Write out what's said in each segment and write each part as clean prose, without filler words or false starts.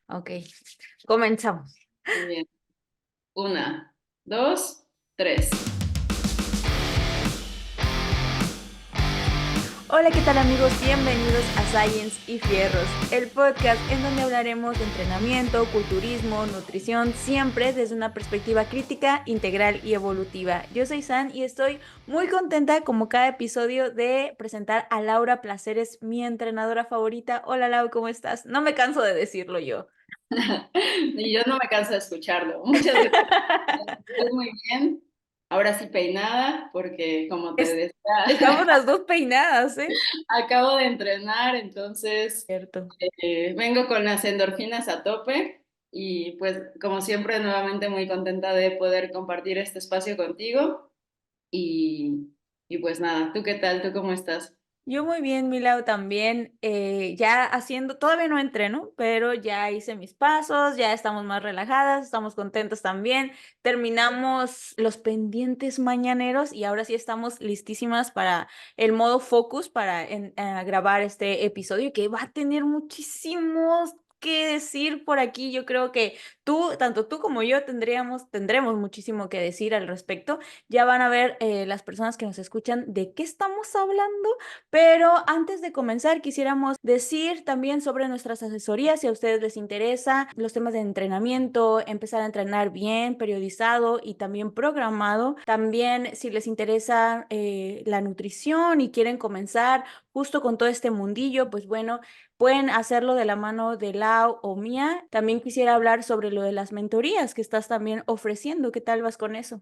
Ok, comenzamos. Muy bien. Una, dos, tres. Hola, ¿qué tal amigos? Bienvenidos a Science y Fierros, el podcast en donde hablaremos de entrenamiento, culturismo, nutrición, siempre desde una perspectiva crítica, integral y evolutiva. Yo soy San y estoy muy contenta, como cada episodio, de presentar a Laura Placeres, mi entrenadora favorita. Hola Lau, ¿cómo estás? No me canso de decirlo yo. Y yo no me canso de escucharlo. Muchas gracias. Estoy muy bien. Ahora sí peinada, porque como te Es- decía, Estamos las dos peinadas, ¿eh? acabo de entrenar, entonces Cierto. vengo con las endorfinas a tope y pues como siempre nuevamente muy contenta de poder compartir este espacio contigo y, y pues nada, ¿tú qué tal? ¿Tú cómo estás? Yo muy bien, Milau, también, ya haciendo, todavía no entreno, pero ya hice mis pasos, ya estamos más relajadas, estamos contentos también. Terminamos los pendientes mañaneros y ahora sí estamos listísimas para el modo focus para grabar este episodio que va a tener muchísimos que decir por aquí. Yo creo que tanto tú como yo tendremos muchísimo que decir al respecto. Ya van a ver las personas que nos escuchan de qué estamos hablando. Pero antes de comenzar, quisiéramos decir también sobre nuestras asesorías, si a ustedes les interesa los temas de entrenamiento, empezar a entrenar bien, periodizado y también programado. También si les interesa la nutrición y quieren comenzar justo con todo este mundillo, pues bueno, pueden hacerlo de la mano de Lau o mía. También quisiera hablar sobre lo de las mentorías que estás también ofreciendo. ¿Qué tal vas con eso?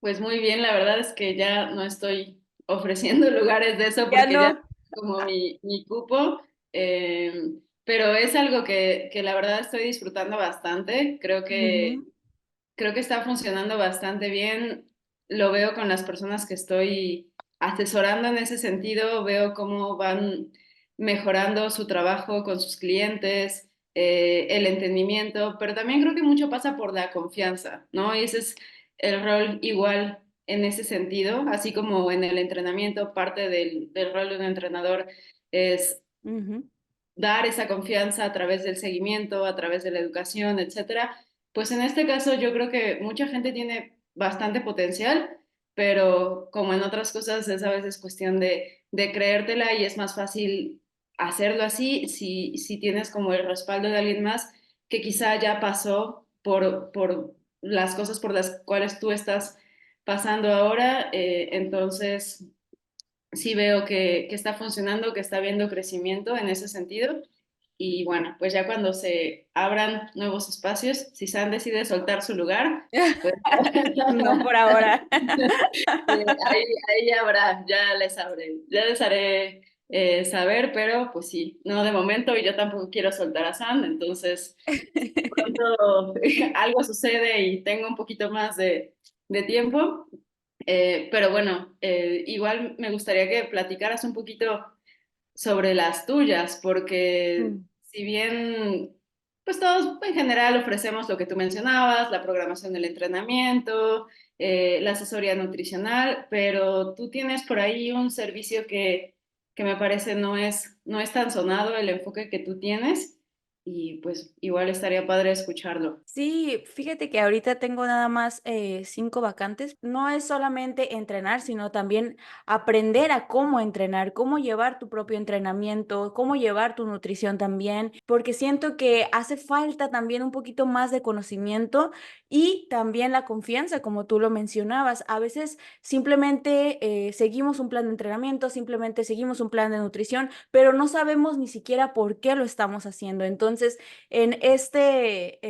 Pues muy bien, la verdad es que ya no estoy ofreciendo lugares de eso Ya porque ya no. es como mi cupo, pero es algo que la verdad estoy disfrutando bastante. Ujú, Creo que está funcionando bastante bien. Lo veo con las personas que estoy asesorando en ese sentido, veo cómo van mejorando su trabajo con sus clientes, el entendimiento, pero también creo que mucho pasa por la confianza, ¿no? Y ese es el rol igual en ese sentido, así como en el entrenamiento, parte del rol de un entrenador es ujú. dar esa confianza a través del seguimiento, a través de la educación, etcétera. Pues en este caso yo creo que mucha gente tiene bastante potencial, pero como en otras cosas es a veces cuestión de creértela y es más fácil hacerlo así si tienes como el respaldo de alguien más que quizá ya pasó por las cosas por las cuales tú estás pasando ahora. Entonces sí veo que está funcionando, que está habiendo crecimiento en ese sentido. Y bueno, pues ya cuando se abran nuevos espacios, si San decide soltar su lugar, pues No por ahora. ahí ya habrá, ya les haré saber, pero pues sí, no de momento y yo tampoco quiero soltar a San, entonces pronto algo sucede y tengo un poquito más de tiempo. Pero bueno, igual me gustaría que platicaras un poquito sobre las tuyas, porque Mm. si bien, pues todos en general ofrecemos lo que tú mencionabas, la programación del entrenamiento, la asesoría nutricional, pero tú tienes por ahí un servicio que me parece no es tan sonado el enfoque que tú tienes y pues igual estaría padre escucharlo. Sí, fíjate que ahorita tengo nada más 5 vacantes. No es solamente entrenar, sino también aprender a cómo entrenar, cómo llevar tu propio entrenamiento, cómo llevar tu nutrición también, porque siento que hace falta también un poquito más de conocimiento y también la confianza, como tú lo mencionabas. A veces simplemente seguimos un plan de entrenamiento, simplemente seguimos un plan de nutrición, pero no sabemos ni siquiera por qué lo estamos haciendo. Entonces, en este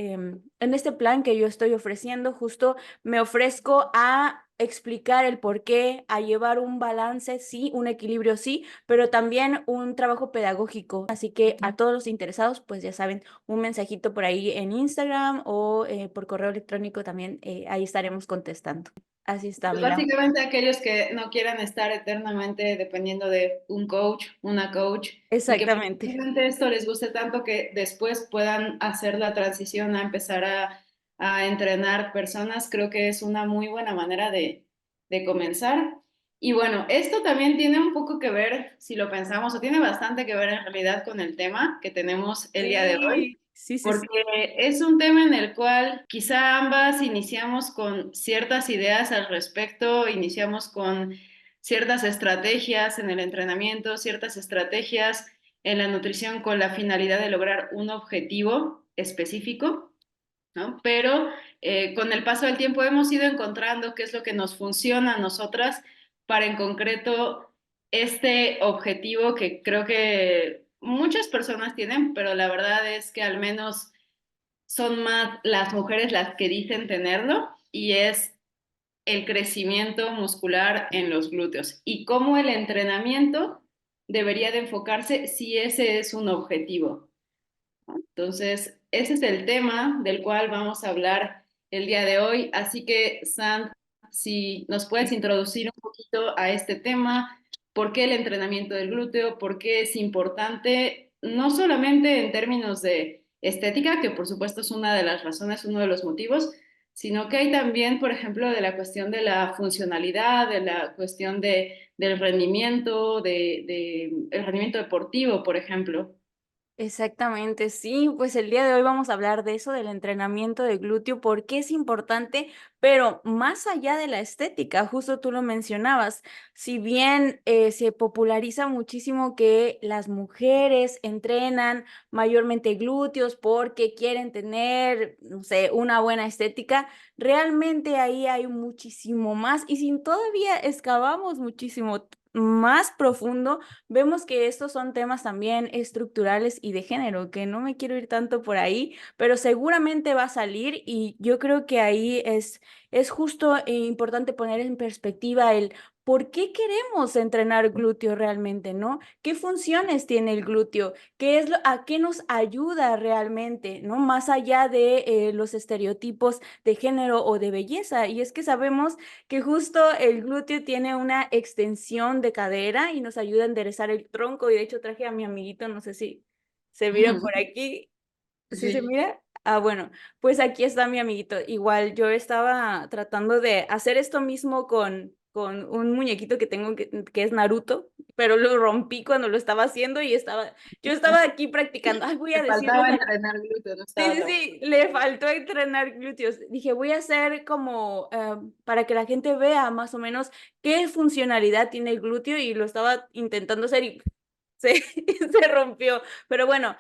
plan que yo estoy ofreciendo, justo me ofrezco a explicar el por qué, a llevar un balance, sí, un equilibrio, sí, pero también un trabajo pedagógico. Así que a todos los interesados, pues ya saben, un mensajito por ahí en Instagram o por correo electrónico también, ahí estaremos contestando. Así está, Pues Mila. básicamente aquellos que no quieran estar eternamente dependiendo de un coach, una coach, y que Exactamente. precisamente esto les guste tanto que después puedan hacer la transición a empezar a entrenar personas, creo que es una muy buena manera de comenzar. Y bueno, esto también tiene un poco que ver, si lo pensamos, o tiene bastante que ver en realidad con el tema que tenemos el día de hoy, Sí, sí, sí, porque sí. es un tema en el cual quizá ambas iniciamos con ciertas ideas al respecto, iniciamos con ciertas estrategias en el entrenamiento, ciertas estrategias en la nutrición con la finalidad de lograr un objetivo específico, ¿no? Pero con el paso del tiempo hemos ido encontrando qué es lo que nos funciona a nosotras para en concreto este objetivo que creo que muchas personas tienen, pero la verdad es que al menos son más las mujeres las que dicen tenerlo y es el crecimiento muscular en los glúteos y cómo el entrenamiento debería de enfocarse si ese es un objetivo. Entonces, ese es el tema del cual vamos a hablar el día de hoy. Así que, Sam, si nos puedes introducir un poquito a este tema, ¿por qué el entrenamiento del glúteo? ¿Por qué es importante? No solamente en términos de estética, que por supuesto es una de las razones, uno de los motivos, sino que hay también, por ejemplo, de la cuestión de la funcionalidad, de la cuestión del rendimiento, el rendimiento deportivo, por ejemplo. Exactamente, sí, pues el día de hoy vamos a hablar de eso, del entrenamiento de glúteo, por qué es importante, pero más allá de la estética, justo tú lo mencionabas, si bien se populariza muchísimo que las mujeres entrenan mayormente glúteos porque quieren tener, no sé, una buena estética, realmente ahí hay muchísimo más y si todavía excavamos muchísimo más profundo, vemos que estos son temas también estructurales y de género, que no me quiero ir tanto por ahí, pero seguramente va a salir y yo creo que ahí es justo importante poner en perspectiva el por qué queremos entrenar glúteo realmente, ¿no? ¿Qué funciones tiene el glúteo? ¿Qué es a qué nos ayuda realmente, ¿no? Más allá de los estereotipos de género o de belleza. Y es que sabemos que justo el glúteo tiene una extensión de cadera y nos ayuda a enderezar el tronco. Y de hecho traje a mi amiguito, no sé si se mira por aquí. ¿Sí se Sí. mira? Ah, bueno, pues aquí está mi amiguito. Igual yo estaba tratando de hacer esto mismo con un muñequito que tengo que es Naruto, pero lo rompí cuando lo estaba haciendo y yo estaba aquí practicando. Ay, voy Te a decirles faltaba a entrenar glúteo, no sí, estaba sí, tan... sí, le faltó entrenar glúteos. Dije, voy a hacer como para que la gente vea más o menos qué funcionalidad tiene el glúteo y lo estaba intentando hacer y se, se rompió. Pero bueno,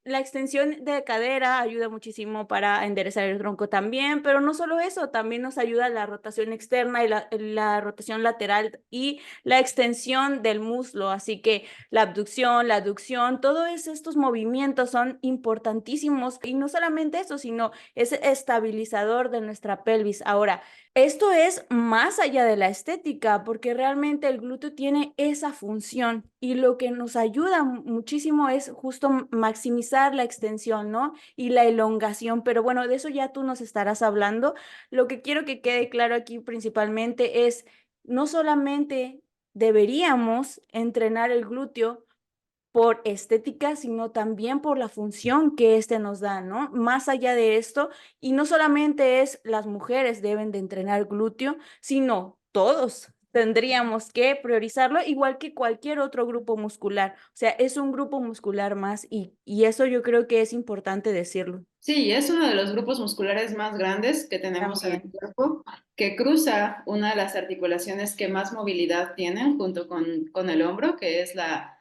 la extensión de cadera ayuda muchísimo para enderezar el tronco también, pero no solo eso, también nos ayuda la rotación externa y la rotación lateral y la extensión del muslo. Así que la abducción, la aducción, todos estos movimientos son importantísimos y no solamente eso, sino es estabilizador de nuestra pelvis. Ahora, esto es más allá de la estética, porque realmente el glúteo tiene esa función y lo que nos ayuda muchísimo es justo maximizar la extensión, ¿no? Y la elongación, pero bueno, de eso ya tú nos estarás hablando. Lo que quiero que quede claro aquí principalmente es, no solamente deberíamos entrenar el glúteo, por estética, sino también por la función que este nos da, ¿no? Más allá de esto, y no solamente es las mujeres deben de entrenar glúteo, sino todos tendríamos que priorizarlo, igual que cualquier otro grupo muscular. O sea, es un grupo muscular más y eso yo creo que es importante decirlo. Sí, es uno de los grupos musculares más grandes que tenemos en el También. cuerpo, que cruza una de las articulaciones que más movilidad tienen junto con el hombro, que es la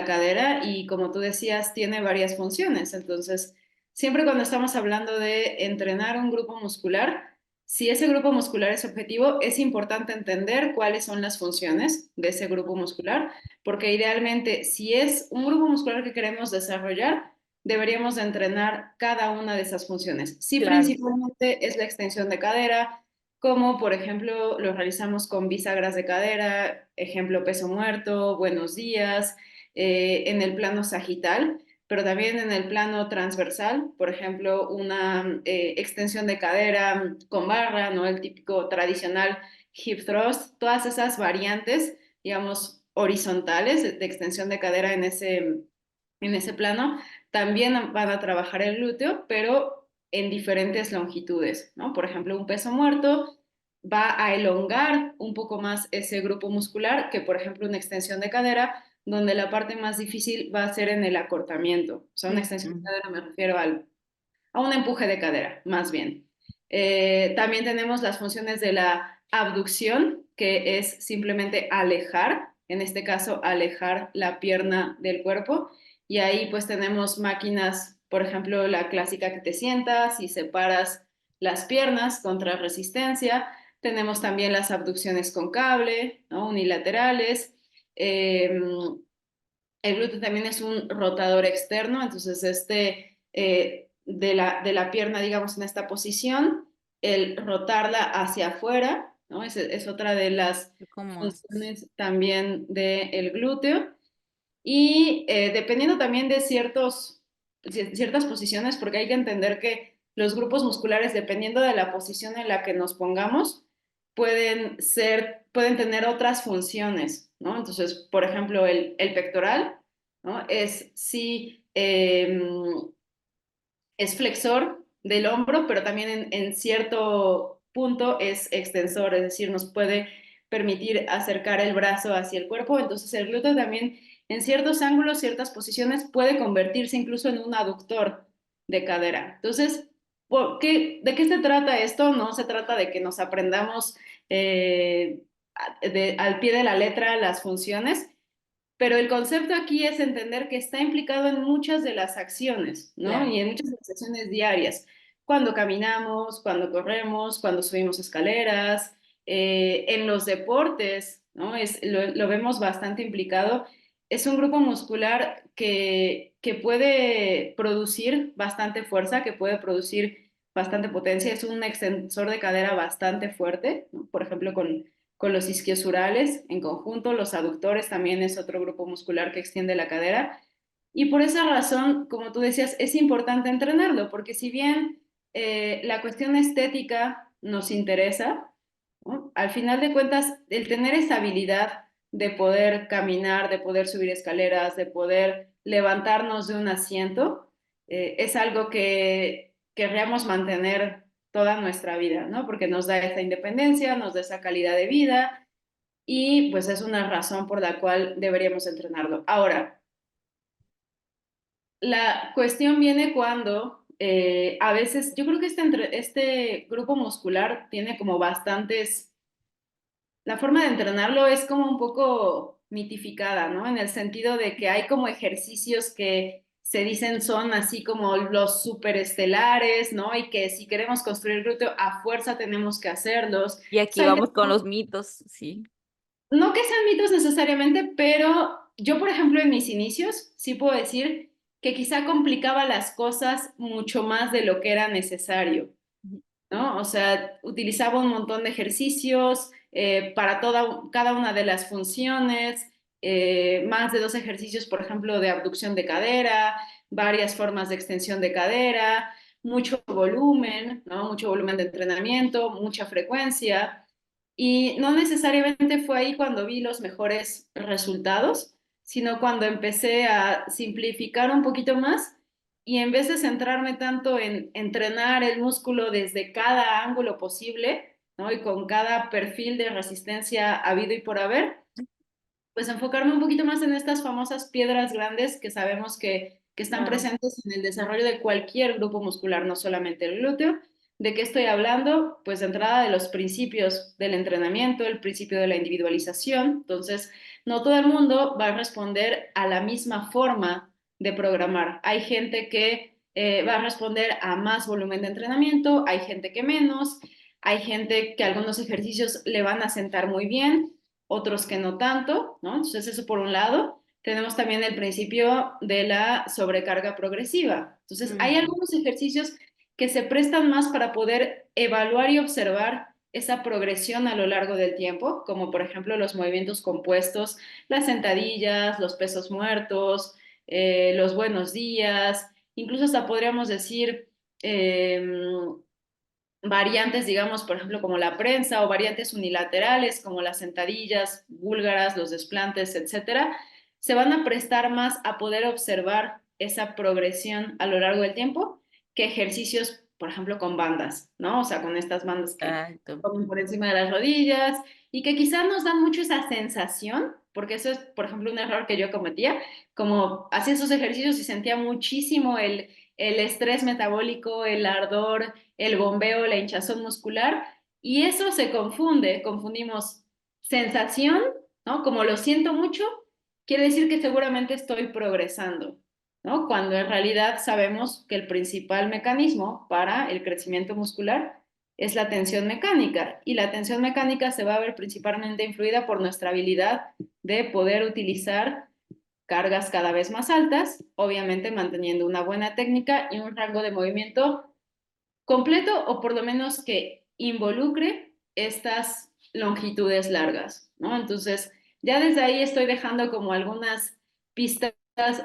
cadera, y como tú decías, tiene varias funciones. Entonces, siempre cuando estamos hablando de entrenar un grupo muscular, si ese grupo muscular es objetivo, es importante entender cuáles son las funciones de ese grupo muscular, porque idealmente, si es un grupo muscular que queremos desarrollar, deberíamos de entrenar cada una de esas funciones. Sí, Claro. principalmente es la extensión de cadera, como por ejemplo lo realizamos con bisagras de cadera, ejemplo peso muerto, buenos días, en el plano sagital, pero también en el plano transversal, por ejemplo, una extensión de cadera con barra, ¿no? El típico tradicional hip thrust, todas esas variantes, digamos, horizontales de extensión de cadera en ese plano, también van a trabajar el glúteo, pero en diferentes longitudes, ¿no? Por ejemplo, un peso muerto va a elongar un poco más ese grupo muscular que, por ejemplo, una extensión de cadera, donde la parte más difícil va a ser en el acortamiento. O sea, una extensión de Ujú. cadera me refiero a un empuje de cadera, más bien. También tenemos las funciones de la abducción, que es simplemente alejar, en este caso, alejar la pierna del cuerpo. Y ahí pues tenemos máquinas, por ejemplo, la clásica que te sientas y separas las piernas contra resistencia. Tenemos también las abducciones con cable, ¿no? Unilaterales. Eh, el glúteo también es un rotador externo, entonces de la pierna, digamos, en esta posición, el rotarla hacia afuera, ¿no? Es otra de las ¿Cómo haces? funciones también del glúteo. Y dependiendo también de ciertas posiciones, porque hay que entender que los grupos musculares, dependiendo de la posición en la que nos pongamos, pueden tener otras funciones, ¿no? Entonces, por ejemplo, el pectoral, ¿no? Es flexor del hombro, pero también en cierto punto es extensor, es decir, nos puede permitir acercar el brazo hacia el cuerpo. Entonces el glúteo también en ciertos ángulos, ciertas posiciones, puede convertirse incluso en un aductor de cadera. Entonces, ¿de qué se trata esto? No se trata de que nos aprendamos al pie de la letra las funciones, pero el concepto aquí es entender que está implicado en muchas de las acciones, ¿no? Claro. Y en muchas de las acciones diarias. Cuando caminamos, cuando corremos, cuando subimos escaleras, en los deportes, ¿no? Lo vemos bastante implicado. Es un grupo muscular que puede producir bastante fuerza, que puede producir bastante potencia. Es un extensor de cadera bastante fuerte, ¿no? Por ejemplo, con los isquiosurales en conjunto, los aductores también es otro grupo muscular que extiende la cadera. Y por esa razón, como tú decías, es importante entrenarlo, porque si bien la cuestión estética nos interesa, ¿no? Al final de cuentas, el tener esa habilidad de poder caminar, de poder subir escaleras, de poder levantarnos de un asiento, es algo que querríamos mantener toda nuestra vida, ¿no? Porque nos da esa independencia, nos da esa calidad de vida y pues es una razón por la cual deberíamos entrenarlo. Ahora, la cuestión viene cuando a veces, yo creo que este grupo muscular tiene como bastantes, la forma de entrenarlo es como un poco mitificada, ¿no? En el sentido de que hay como ejercicios que se dicen son así como los superestelares, ¿no? Y que si queremos construir glúteo a fuerza tenemos que hacerlos. Y O aquí sea, vamos con los mitos, sí. no que sean mitos necesariamente, pero yo, por ejemplo, en mis inicios sí puedo decir que quizá complicaba las cosas mucho más de lo que era necesario, Ujú. ¿no? O sea, utilizaba un montón de ejercicios para cada una de las funciones, más de 2 ejercicios, por ejemplo, de abducción de cadera, varias formas de extensión de cadera, mucho volumen, ¿no? Mucho volumen de entrenamiento, mucha frecuencia. Y no necesariamente fue ahí cuando vi los mejores resultados, sino cuando empecé a simplificar un poquito más y en vez de centrarme tanto en entrenar el músculo desde cada ángulo posible, ¿no? Y con cada perfil de resistencia habido y por haber, pues enfocarme un poquito más en estas famosas piedras grandes que sabemos que están Claro. presentes en el desarrollo de cualquier grupo muscular, no solamente el glúteo. ¿De qué estoy hablando? Pues de entrada de los principios del entrenamiento, el principio de la individualización. Entonces, no todo el mundo va a responder a la misma forma de programar. Hay gente que va a responder a más volumen de entrenamiento, hay gente que menos, hay gente que algunos ejercicios le van a sentar muy bien, otros que no tanto, ¿no? Entonces eso por un lado. Tenemos también el principio de la sobrecarga progresiva. Entonces hay Ujú. algunos ejercicios que se prestan más para poder evaluar y observar esa progresión a lo largo del tiempo, como por ejemplo los movimientos compuestos, las sentadillas, los pesos muertos, los buenos días, incluso hasta podríamos decir eh, variantes, digamos, por ejemplo, como la prensa o variantes unilaterales como las sentadillas búlgaras, los desplantes, etcétera, se van a prestar más a poder observar esa progresión a lo largo del tiempo que ejercicios por ejemplo, con bandas, ¿no? O sea, con estas bandas que Exacto. ponen por encima de las rodillas y que quizás nos dan mucho esa sensación, porque eso es, por ejemplo, un error que yo cometía, como hacía esos ejercicios y sentía muchísimo el estrés metabólico, el ardor, el bombeo, la hinchazón muscular, y eso se confunde, confundimos sensación, ¿no? Como lo siento mucho, quiere decir que seguramente estoy progresando, ¿no? Cuando en realidad sabemos que el principal mecanismo para el crecimiento muscular es la tensión mecánica y la tensión mecánica se va a ver principalmente influida por nuestra habilidad de poder utilizar cargas cada vez más altas, obviamente manteniendo una buena técnica y un rango de movimiento completo o por lo menos que involucre estas longitudes largas, ¿no? Entonces, ya desde ahí estoy dejando como algunas pistas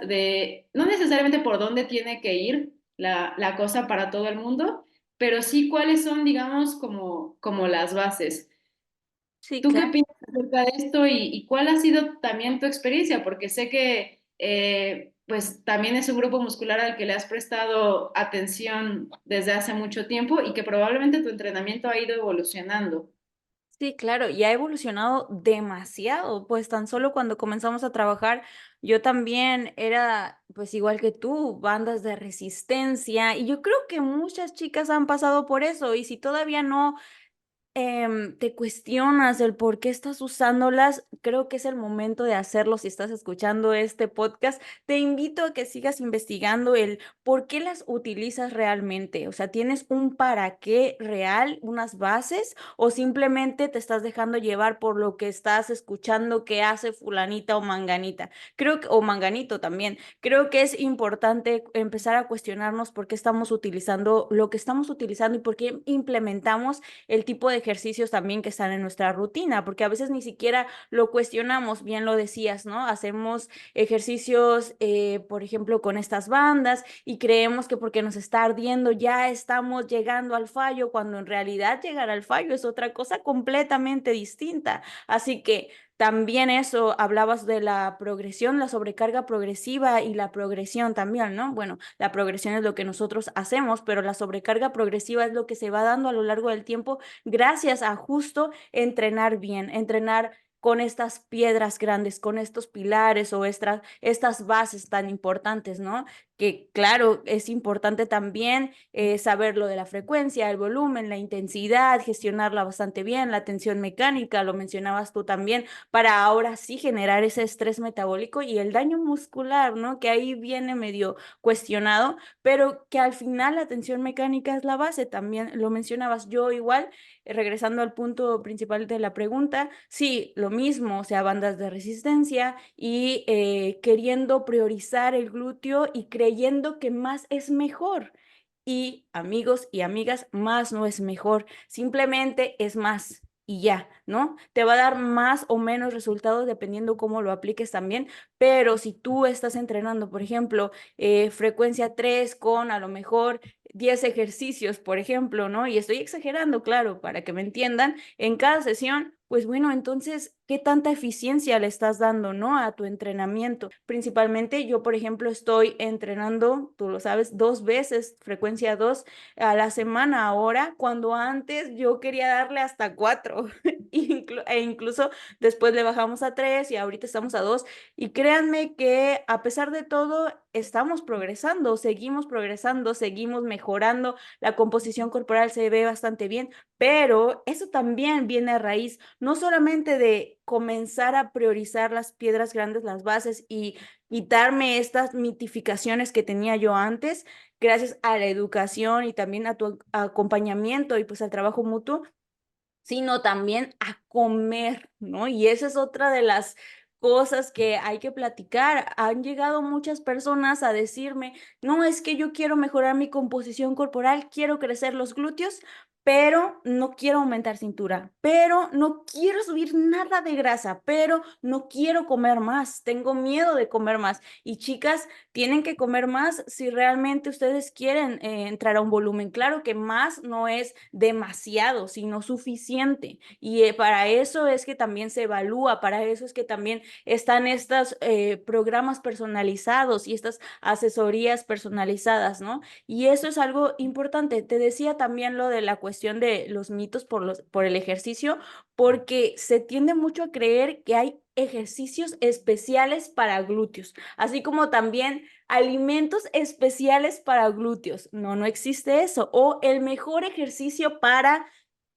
de, no necesariamente por dónde tiene que ir la cosa para todo el mundo, pero sí cuáles son, digamos, como las bases. Sí, ¿Tú qué claro. opinas acerca de esto y cuál ha sido también tu experiencia? Porque sé que pues también es un grupo muscular al que le has prestado atención desde hace mucho tiempo y que probablemente tu entrenamiento ha ido evolucionando. Sí, claro, y ha evolucionado demasiado, pues tan solo cuando comenzamos a trabajar, yo también era, pues igual que tú, bandas de resistencia, y yo creo que muchas chicas han pasado por eso, y si todavía no te cuestionas el por qué estás usándolas, creo que es el momento de hacerlo. Si estás escuchando este podcast, te invito a que sigas investigando el por qué las utilizas realmente. O sea, ¿tienes un para qué real, unas bases, o simplemente te estás dejando llevar por lo que estás escuchando que hace fulanita o manganita? Creo que, o manganito también. Creo que es importante empezar a cuestionarnos por qué estamos utilizando lo que estamos utilizando y por qué implementamos el tipo de ejercicios también que están en nuestra rutina, porque a veces ni siquiera lo cuestionamos, bien lo decías, ¿no? Hacemos ejercicios, por ejemplo, con estas bandas y creemos que porque nos está ardiendo ya estamos llegando al fallo, cuando en realidad llegar al fallo es otra cosa completamente distinta. Así que también eso, hablabas de la progresión, la sobrecarga progresiva y la progresión también, ¿no? Bueno, la progresión es lo que nosotros hacemos, pero la sobrecarga progresiva es lo que se va dando a lo largo del tiempo gracias a justo entrenar bien, entrenar con estas piedras grandes, con estos pilares o estas bases tan importantes, ¿no? Que claro, es importante también saber lo de la frecuencia, el volumen, la intensidad, gestionarla bastante bien, la tensión mecánica, lo mencionabas tú también, para ahora sí generar ese estrés metabólico y el daño muscular, ¿no? Que ahí viene medio cuestionado, pero que al final la tensión mecánica es la base, también lo mencionabas. Yo igual, regresando al punto principal de la pregunta, sí, lo mismo, o sea, bandas de resistencia y queriendo priorizar el glúteo y creyendo que más es mejor. Y amigos y amigas, más no es mejor, simplemente es más. Y ya, ¿no? Te va a dar más o menos resultados dependiendo cómo lo apliques también, pero si tú estás entrenando, por ejemplo, frecuencia 3 con a lo mejor 10 ejercicios, por ejemplo, ¿no? Y estoy exagerando, claro, para que me entiendan, en cada sesión, pues bueno, entonces, ¿qué tanta eficiencia le estás dando, ¿no? A tu entrenamiento. Principalmente yo, por ejemplo, estoy entrenando, tú lo sabes, 2 veces, frecuencia 2 a la semana ahora, cuando antes yo quería darle hasta 4, e incluso después le bajamos a 3 y ahorita estamos a 2. Y créanme que a pesar de todo, estamos progresando, seguimos mejorando, la composición corporal se ve bastante bien, pero eso también viene a raíz no solamente de comenzar a priorizar las piedras grandes, las bases y quitarme estas mitificaciones que tenía yo antes, gracias a la educación y también a tu acompañamiento y pues al trabajo mutuo, sino también a comer, ¿no? Y esa es otra de las cosas que hay que platicar. Han llegado muchas personas a decirme, no, es que yo quiero mejorar mi composición corporal, quiero crecer los glúteos, pero no quiero aumentar cintura, pero no quiero subir nada de grasa, pero no quiero comer más, tengo miedo de comer más. Y chicas, tienen que comer más si realmente ustedes quieren entrar a un volumen. Claro que más no es demasiado, sino suficiente. Y para eso es que también se evalúa, para eso es que también están estos programas personalizados y estas asesorías personalizadas, ¿no? Y eso es algo importante. Te decía también lo de la cuestión de los mitos por el ejercicio, porque se tiende mucho a creer que hay ejercicios especiales para glúteos, así como también alimentos especiales para glúteos. No, no existe eso. O el mejor ejercicio para,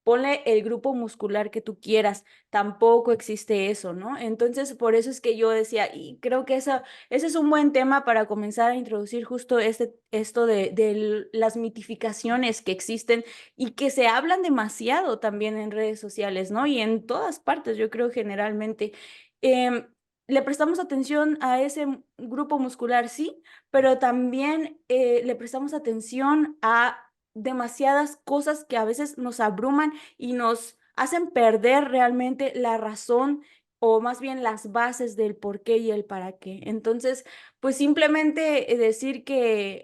ponle el grupo muscular que tú quieras, tampoco existe eso, ¿no? Entonces, por eso es que yo decía, y creo que ese es un buen tema para comenzar a introducir justo esto de las mitificaciones que existen y que se hablan demasiado también en redes sociales, ¿no? Y en todas partes, yo creo generalmente. Em, Le prestamos atención a ese grupo muscular, sí, pero también le prestamos atención a demasiadas cosas que a veces nos abruman y nos hacen perder realmente la razón o más bien las bases del por qué y el para qué. Entonces, pues simplemente decir que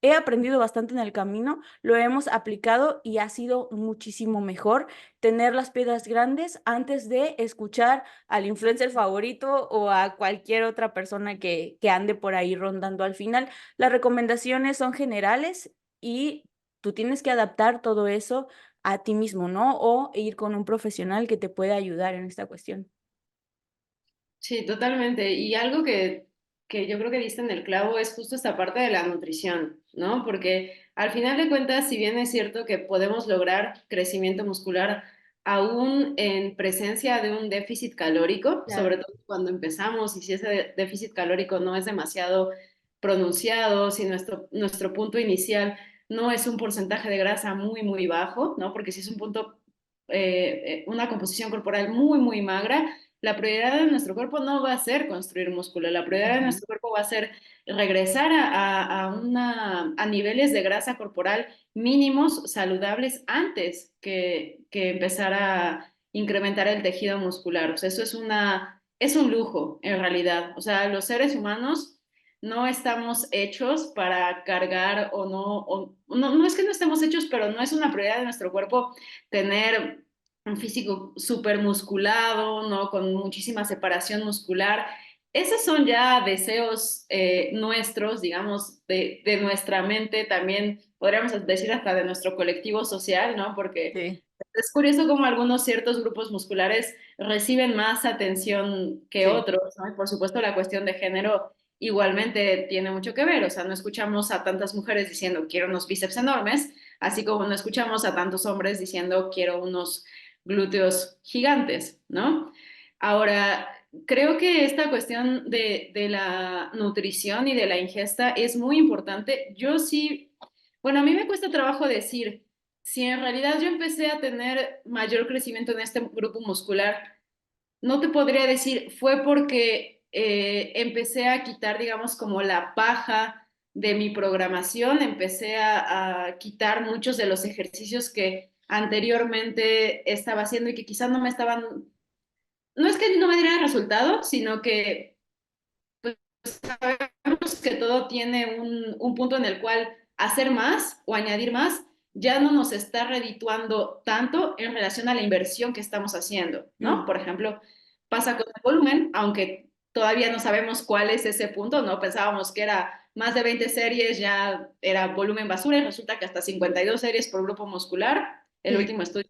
he aprendido bastante en el camino, lo hemos aplicado y ha sido muchísimo mejor tener las piedras grandes antes de escuchar al influencer favorito o a cualquier otra persona que ande por ahí rondando. Al final, las recomendaciones son generales y tú tienes que adaptar todo eso a ti mismo, ¿no? O ir con un profesional que te pueda ayudar en esta cuestión. Sí, totalmente. Y algo que yo creo que diste en el clavo es justo esta parte de la nutrición, ¿no? Porque al final de cuentas, si bien es cierto que podemos lograr crecimiento muscular aún en presencia de un déficit calórico, Claro. sobre todo cuando empezamos y si ese déficit calórico no es demasiado pronunciado, si nuestro punto inicial no es un porcentaje de grasa muy, muy bajo, ¿no? Porque si es un punto, una composición corporal muy, muy magra, la prioridad de nuestro cuerpo no va a ser construir músculo, la prioridad de Ujú. nuestro cuerpo va a ser regresar a niveles de grasa corporal mínimos saludables antes que empezar a incrementar el tejido muscular. O sea, eso es un lujo en realidad. O sea, los seres humanos no estamos hechos para cargar no es que no estemos hechos, pero no es una prioridad de nuestro cuerpo tener un físico súper musculado, ¿no? Con muchísima separación muscular. Esos son ya deseos nuestros, digamos, de nuestra mente, también podríamos decir hasta de nuestro colectivo social, ¿no? Porque Sí, es curioso cómo algunos ciertos grupos musculares reciben más atención que sí. otros, ¿no? Y por supuesto la cuestión de género igualmente tiene mucho que ver, o sea, no escuchamos a tantas mujeres diciendo quiero unos bíceps enormes, así como no escuchamos a tantos hombres diciendo quiero unos glúteos gigantes, ¿no? Ahora, creo que esta cuestión de la nutrición y de la ingesta es muy importante. Yo sí, bueno, a mí me cuesta trabajo decir si en realidad yo empecé a tener mayor crecimiento en este grupo muscular, no te podría decir fue porque empecé a quitar, digamos, como la paja de mi programación, empecé a quitar muchos de los ejercicios que anteriormente estaba haciendo y que quizás no me estaban, no es que no me dieran resultado, sino que sabemos que todo tiene un punto en el cual hacer más o añadir más ya no nos está redituando tanto en relación a la inversión que estamos haciendo, ¿no? Por Ujú. ejemplo, pasa con el volumen, aunque todavía no sabemos cuál es ese punto, ¿no? Pensábamos que era más de 20 series, ya era volumen basura y resulta que hasta 52 series por grupo muscular, el Sí. último estudio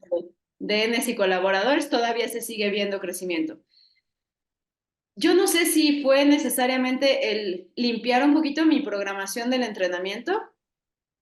de Enes y colaboradores, todavía se sigue viendo crecimiento. Yo no sé si fue necesariamente el limpiar un poquito mi programación del entrenamiento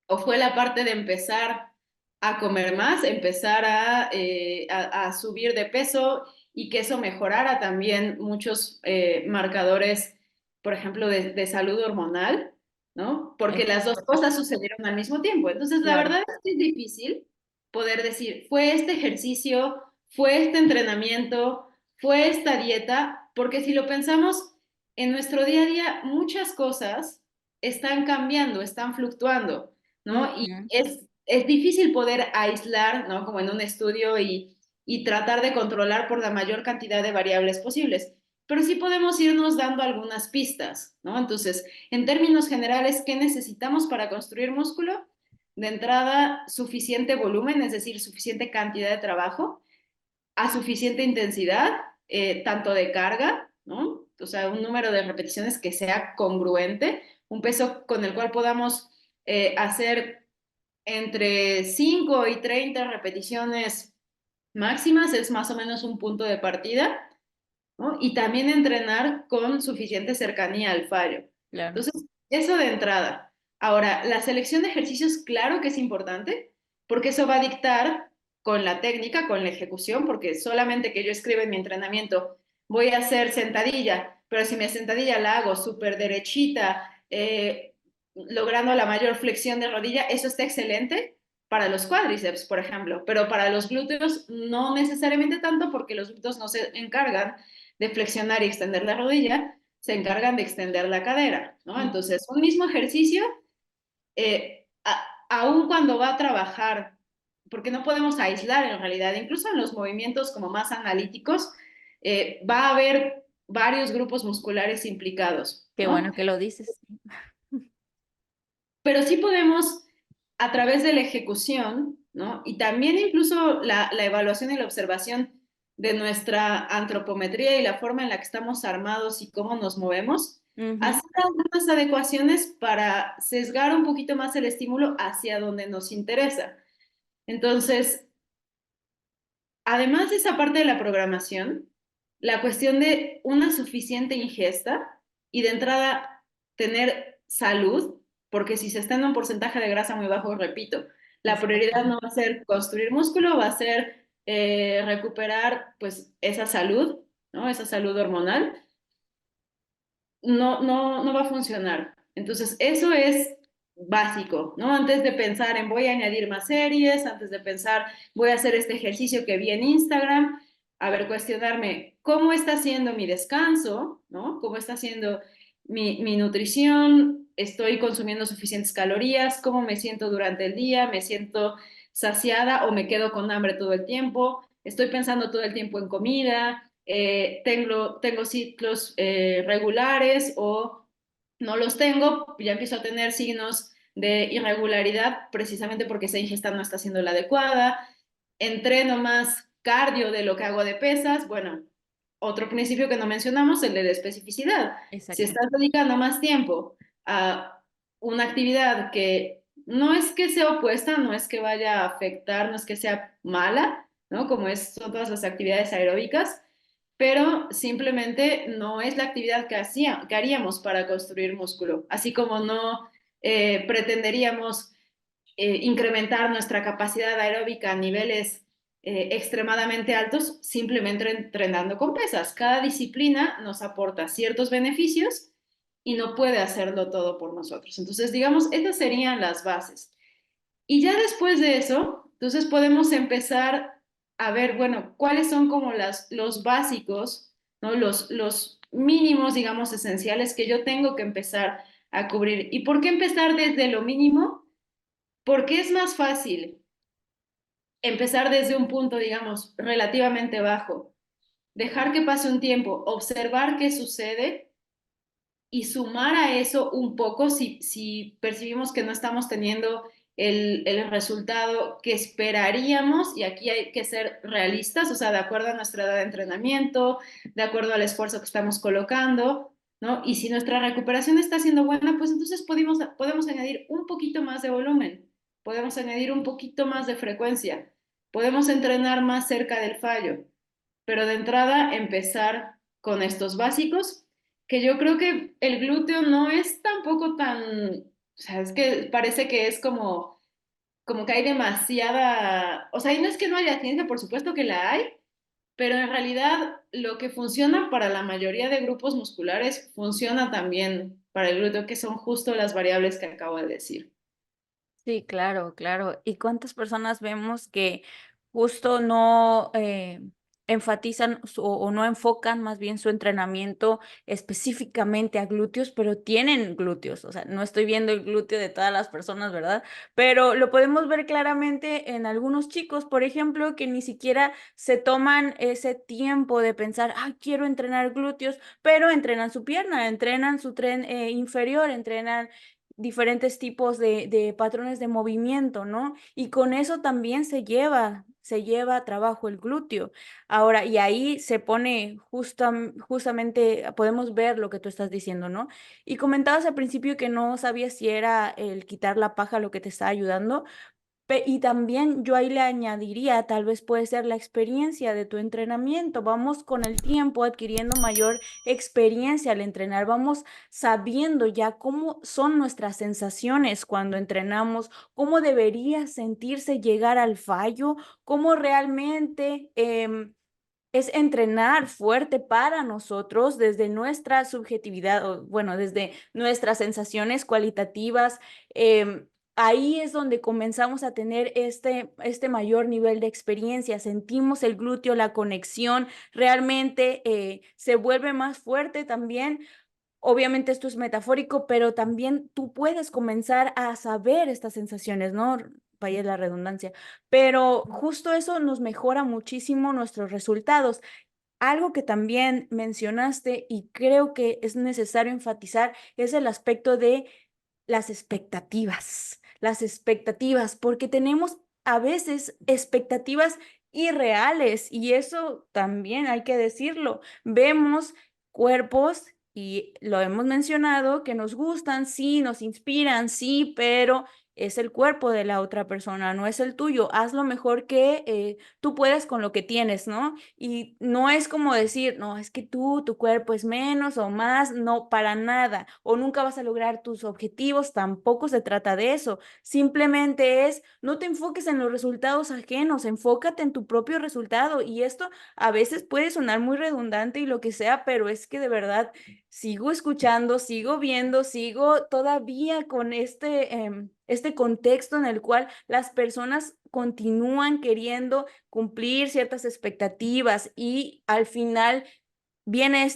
o fue la parte de empezar a comer más, empezar a subir de peso y que eso mejorara también muchos marcadores, por ejemplo, de salud hormonal, ¿no? Porque las dos cosas sucedieron al mismo tiempo. Entonces, la Claro. verdad es que es difícil poder decir, fue este ejercicio, fue este entrenamiento, fue esta dieta, porque si lo pensamos en nuestro día a día, muchas cosas están cambiando, están fluctuando. ¿No? Y Ujú. es difícil poder aislar, ¿no? Como en un estudio y tratar de controlar por la mayor cantidad de variables posibles. Pero sí podemos irnos dando algunas pistas, ¿no? Entonces, en términos generales, ¿qué necesitamos para construir músculo? De entrada, suficiente volumen, es decir, suficiente cantidad de trabajo, a suficiente intensidad, tanto de carga. ¿no? O sea, un número de repeticiones que sea congruente, un peso con el cual podamos hacer entre 5 y 30 repeticiones máximas, es más o menos un punto de partida, ¿no? Y también entrenar con suficiente cercanía al fallo. Claro. Entonces, eso de entrada. Ahora, la selección de ejercicios, claro que es importante, porque eso va a dictar con la técnica, con la ejecución, porque solamente que yo escriba en mi entrenamiento, voy a hacer sentadilla, pero si mi sentadilla la hago súper derechita, logrando la mayor flexión de rodilla, eso está excelente para los cuádriceps, por ejemplo, pero para los glúteos no necesariamente tanto porque los glúteos no se encargan de flexionar y extender la rodilla, se encargan de extender la cadera, ¿no? Mm. Entonces, un mismo ejercicio, aun cuando va a trabajar, porque no podemos aislar en realidad, incluso en los movimientos como más analíticos, va a haber varios grupos musculares implicados, Qué ¿no? bueno que lo dices. Pero sí podemos, a través de la ejecución, ¿no? Y también incluso la evaluación y la observación de nuestra antropometría y la forma en la que estamos armados y cómo nos movemos, Ujú. hacer algunas adecuaciones para sesgar un poquito más el estímulo hacia donde nos interesa. Entonces, además de esa parte de la programación, la cuestión de una suficiente ingesta y de entrada tener salud, porque si se está en un porcentaje de grasa muy bajo, repito, la prioridad Exacto. no va a ser construir músculo, va a ser recuperar pues esa salud, ¿no? Esa salud hormonal no va a funcionar. Entonces, eso es básico, ¿no? Antes de pensar en voy a añadir más series, antes de pensar voy a hacer este ejercicio que vi en Instagram, a ver, cuestionarme cómo está siendo mi descanso, ¿no? ¿Cómo está siendo mi nutrición? ¿Estoy consumiendo suficientes calorías? ¿Cómo me siento durante el día? ¿Me siento saciada o me quedo con hambre todo el tiempo? ¿Estoy pensando todo el tiempo en comida? Tengo ciclos regulares o no los tengo, ya empiezo a tener signos de irregularidad precisamente porque esa ingesta no está siendo la adecuada. Entreno más cardio de lo que hago de pesas. Bueno, otro principio que no mencionamos, el de la especificidad. Si Exacto. estás dedicando más tiempo a una actividad que no es que sea opuesta, no es que vaya a afectar, no es que sea mala, ¿no? Como son todas las actividades aeróbicas, pero simplemente no es la actividad que haríamos para construir músculo, así como no pretenderíamos incrementar nuestra capacidad aeróbica a niveles extremadamente altos simplemente entrenando con pesas. Cada disciplina nos aporta ciertos beneficios y no puede hacerlo todo por nosotros. Entonces, digamos, esas serían las bases. Y ya después de eso, entonces podemos empezar a ver, bueno, cuáles son como los básicos, ¿no? Los mínimos, digamos, esenciales que yo tengo que empezar a cubrir. ¿Y por qué empezar desde lo mínimo? Porque es más fácil empezar desde un punto, digamos, relativamente bajo, dejar que pase un tiempo, observar qué sucede y sumar a eso un poco si percibimos que no estamos teniendo el resultado que esperaríamos, y aquí hay que ser realistas, o sea, de acuerdo a nuestra edad de entrenamiento, de acuerdo al esfuerzo que estamos colocando, ¿no? Y si nuestra recuperación está siendo buena, pues entonces podemos añadir un poquito más de volumen, podemos añadir un poquito más de frecuencia, podemos entrenar más cerca del fallo, pero de entrada empezar con estos básicos, que yo creo que el glúteo no es tampoco tan, o sea, es que parece que es como que hay demasiada, o sea, y no es que no haya ciencia, por supuesto que la hay, pero en realidad lo que funciona para la mayoría de grupos musculares funciona también para el glúteo, que son justo las variables que acabo de decir. Sí, claro, claro. ¿Y cuántas personas vemos que justo no enfatizan o no enfocan más bien su entrenamiento específicamente a glúteos, pero tienen glúteos? O sea, no estoy viendo el glúteo de todas las personas, ¿verdad? Pero lo podemos ver claramente en algunos chicos, por ejemplo, que ni siquiera se toman ese tiempo de pensar, ah, quiero entrenar glúteos, pero entrenan su pierna, entrenan su tren inferior, entrenan diferentes tipos de patrones de movimiento, ¿no? Y con eso también se lleva a trabajo el glúteo. Ahora, y ahí se pone justamente, podemos ver lo que tú estás diciendo, ¿no? Y comentabas al principio que no sabías si era el quitar la paja lo que te está ayudando. Y también yo ahí le añadiría, tal vez puede ser la experiencia de tu entrenamiento. Vamos con el tiempo adquiriendo mayor experiencia al entrenar. Vamos sabiendo ya cómo son nuestras sensaciones cuando entrenamos, cómo debería sentirse llegar al fallo, cómo realmente es entrenar fuerte para nosotros desde nuestra subjetividad, o bueno, desde nuestras sensaciones cualitativas. Ahí es donde comenzamos a tener este mayor nivel de experiencia. Sentimos el glúteo, la conexión, realmente se vuelve más fuerte también. Obviamente esto es metafórico, pero también tú puedes comenzar a saber estas sensaciones, ¿no? Vaya la redundancia, pero justo eso nos mejora muchísimo nuestros resultados. Algo que también mencionaste y creo que es necesario enfatizar es el aspecto de las expectativas, porque tenemos a veces expectativas irreales y eso también hay que decirlo. Vemos cuerpos y lo hemos mencionado que nos gustan, sí, nos inspiran, sí, pero es el cuerpo de la otra persona, no es el tuyo. Haz lo mejor que tú puedes con lo que tienes, ¿no? Y no es como decir, no, es que tu cuerpo es menos o más, no, para nada, o nunca vas a lograr tus objetivos, tampoco se trata de eso. Simplemente es, no te enfoques en los resultados ajenos, enfócate en tu propio resultado. Y esto a veces puede sonar muy redundante y lo que sea, pero es que de verdad sigo escuchando, sigo viendo, sigo todavía con este contexto en el cual las personas continúan queriendo cumplir ciertas expectativas y al final viene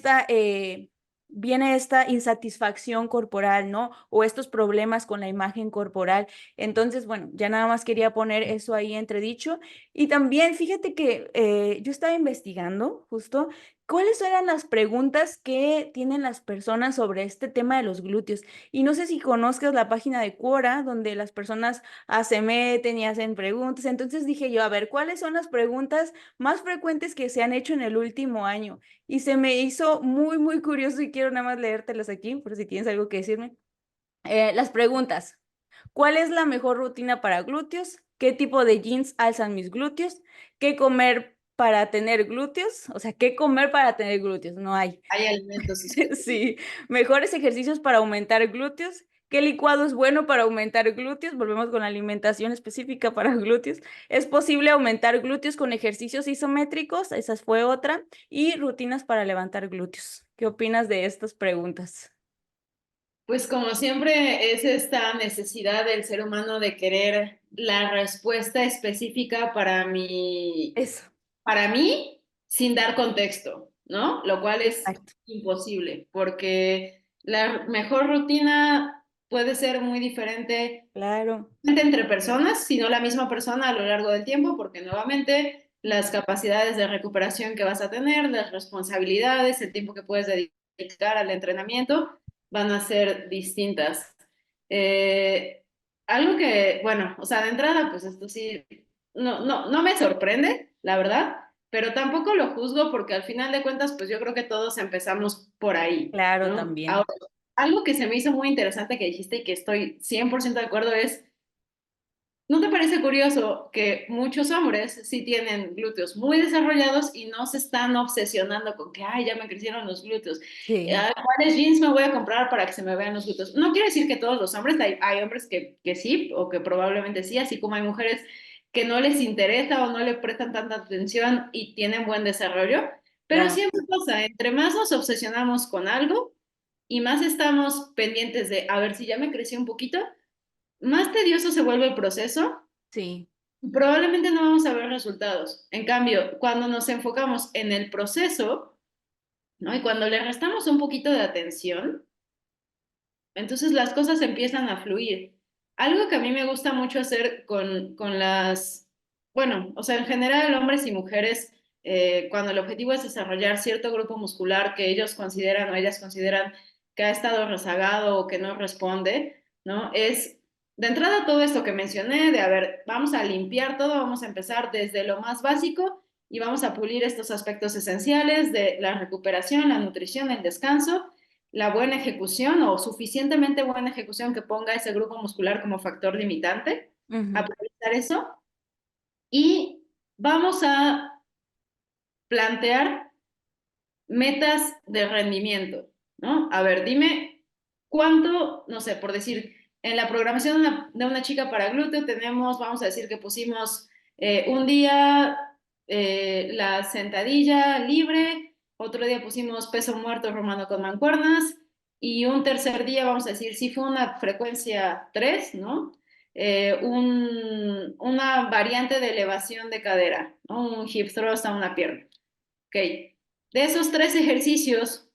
viene esta insatisfacción corporal, ¿no? O estos problemas con la imagen corporal. Entonces, bueno, ya nada más quería poner eso ahí entredicho. Y también, fíjate que yo estaba investigando justo cuáles eran las preguntas que tienen las personas sobre este tema de los glúteos. Y no sé si conozcas la página de Quora, donde las personas se meten y hacen preguntas. Entonces dije yo, a ver, ¿cuáles son las preguntas más frecuentes que se han hecho en el último año? Y se me hizo muy, muy curioso y quiero nada más leértelas aquí, por si tienes algo que decirme. Las preguntas. ¿Cuál es la mejor rutina para glúteos? ¿Qué tipo de jeans alzan mis glúteos? ¿Qué comer para tener glúteos? O sea, ¿qué comer para tener glúteos? No hay. Hay alimentos específicos. Sí, mejores ejercicios para aumentar glúteos. ¿Qué licuado es bueno para aumentar glúteos? Volvemos con la alimentación específica para glúteos. ¿Es posible aumentar glúteos con ejercicios isométricos? Esa fue otra. Y rutinas para levantar glúteos. ¿Qué opinas de estas preguntas? Pues como siempre es esta necesidad del ser humano de querer la respuesta específica Eso, para mí sin dar contexto, ¿no? Lo cual es exacto. imposible, porque la mejor rutina puede ser muy diferente Claro, entre personas, sino la misma persona a lo largo del tiempo, porque nuevamente las capacidades de recuperación que vas a tener, las responsabilidades, el tiempo que puedes dedicar al entrenamiento van a ser distintas. Eh, Algo que, bueno, o sea, de entrada, pues esto sí, no me sorprende, la verdad, pero tampoco lo juzgo porque al final de cuentas, pues yo creo que todos empezamos por ahí, claro, ¿no? Ahora, también. algo que se me hizo muy interesante que dijiste y que estoy 100% de acuerdo es, ¿no te parece curioso que muchos hombres sí tienen glúteos muy desarrollados y no se están obsesionando con que, ay, ya me crecieron los glúteos? Sí, ¿Cuáles jeans me voy a comprar para que se me vean los glúteos? No quiere decir que todos los hombres, hay hombres que sí, o que probablemente sí, así como hay mujeres que no les interesa o no le prestan tanta atención y tienen buen desarrollo, pero claro. siempre pasa, entre más nos obsesionamos con algo y más estamos pendientes de, a ver si ya me creció un poquito, más tedioso se vuelve el proceso Sí, y probablemente no vamos a ver resultados. En cambio, cuando nos enfocamos en el proceso, ¿no? Y cuando le restamos un poquito de atención, entonces las cosas empiezan a fluir. Algo que a mí me gusta mucho hacer con bueno, o sea, en general, hombres y mujeres, cuando el objetivo es desarrollar cierto grupo muscular que ellos consideran o ellas consideran que ha estado rezagado o que no responde, ¿no? Es de entrada todo esto que mencioné, de a ver, vamos a limpiar todo, vamos a empezar desde lo más básico y vamos a pulir estos aspectos esenciales de la recuperación, la nutrición, el descanso, la buena ejecución o suficientemente buena ejecución que ponga ese grupo muscular como factor limitante, a Ujú, priorizar eso y vamos a plantear metas de rendimiento, ¿no? A ver, dime cuánto, no sé, por decir, en la programación de una chica para glúteo tenemos, vamos a decir que pusimos un día la sentadilla libre, otro día pusimos peso muerto romano con mancuernas y un tercer día, vamos a decir, si fue una frecuencia 3, ¿no? Una variante de elevación de cadera, ¿no? Un hip thrust a una pierna. Ok, de esos tres ejercicios,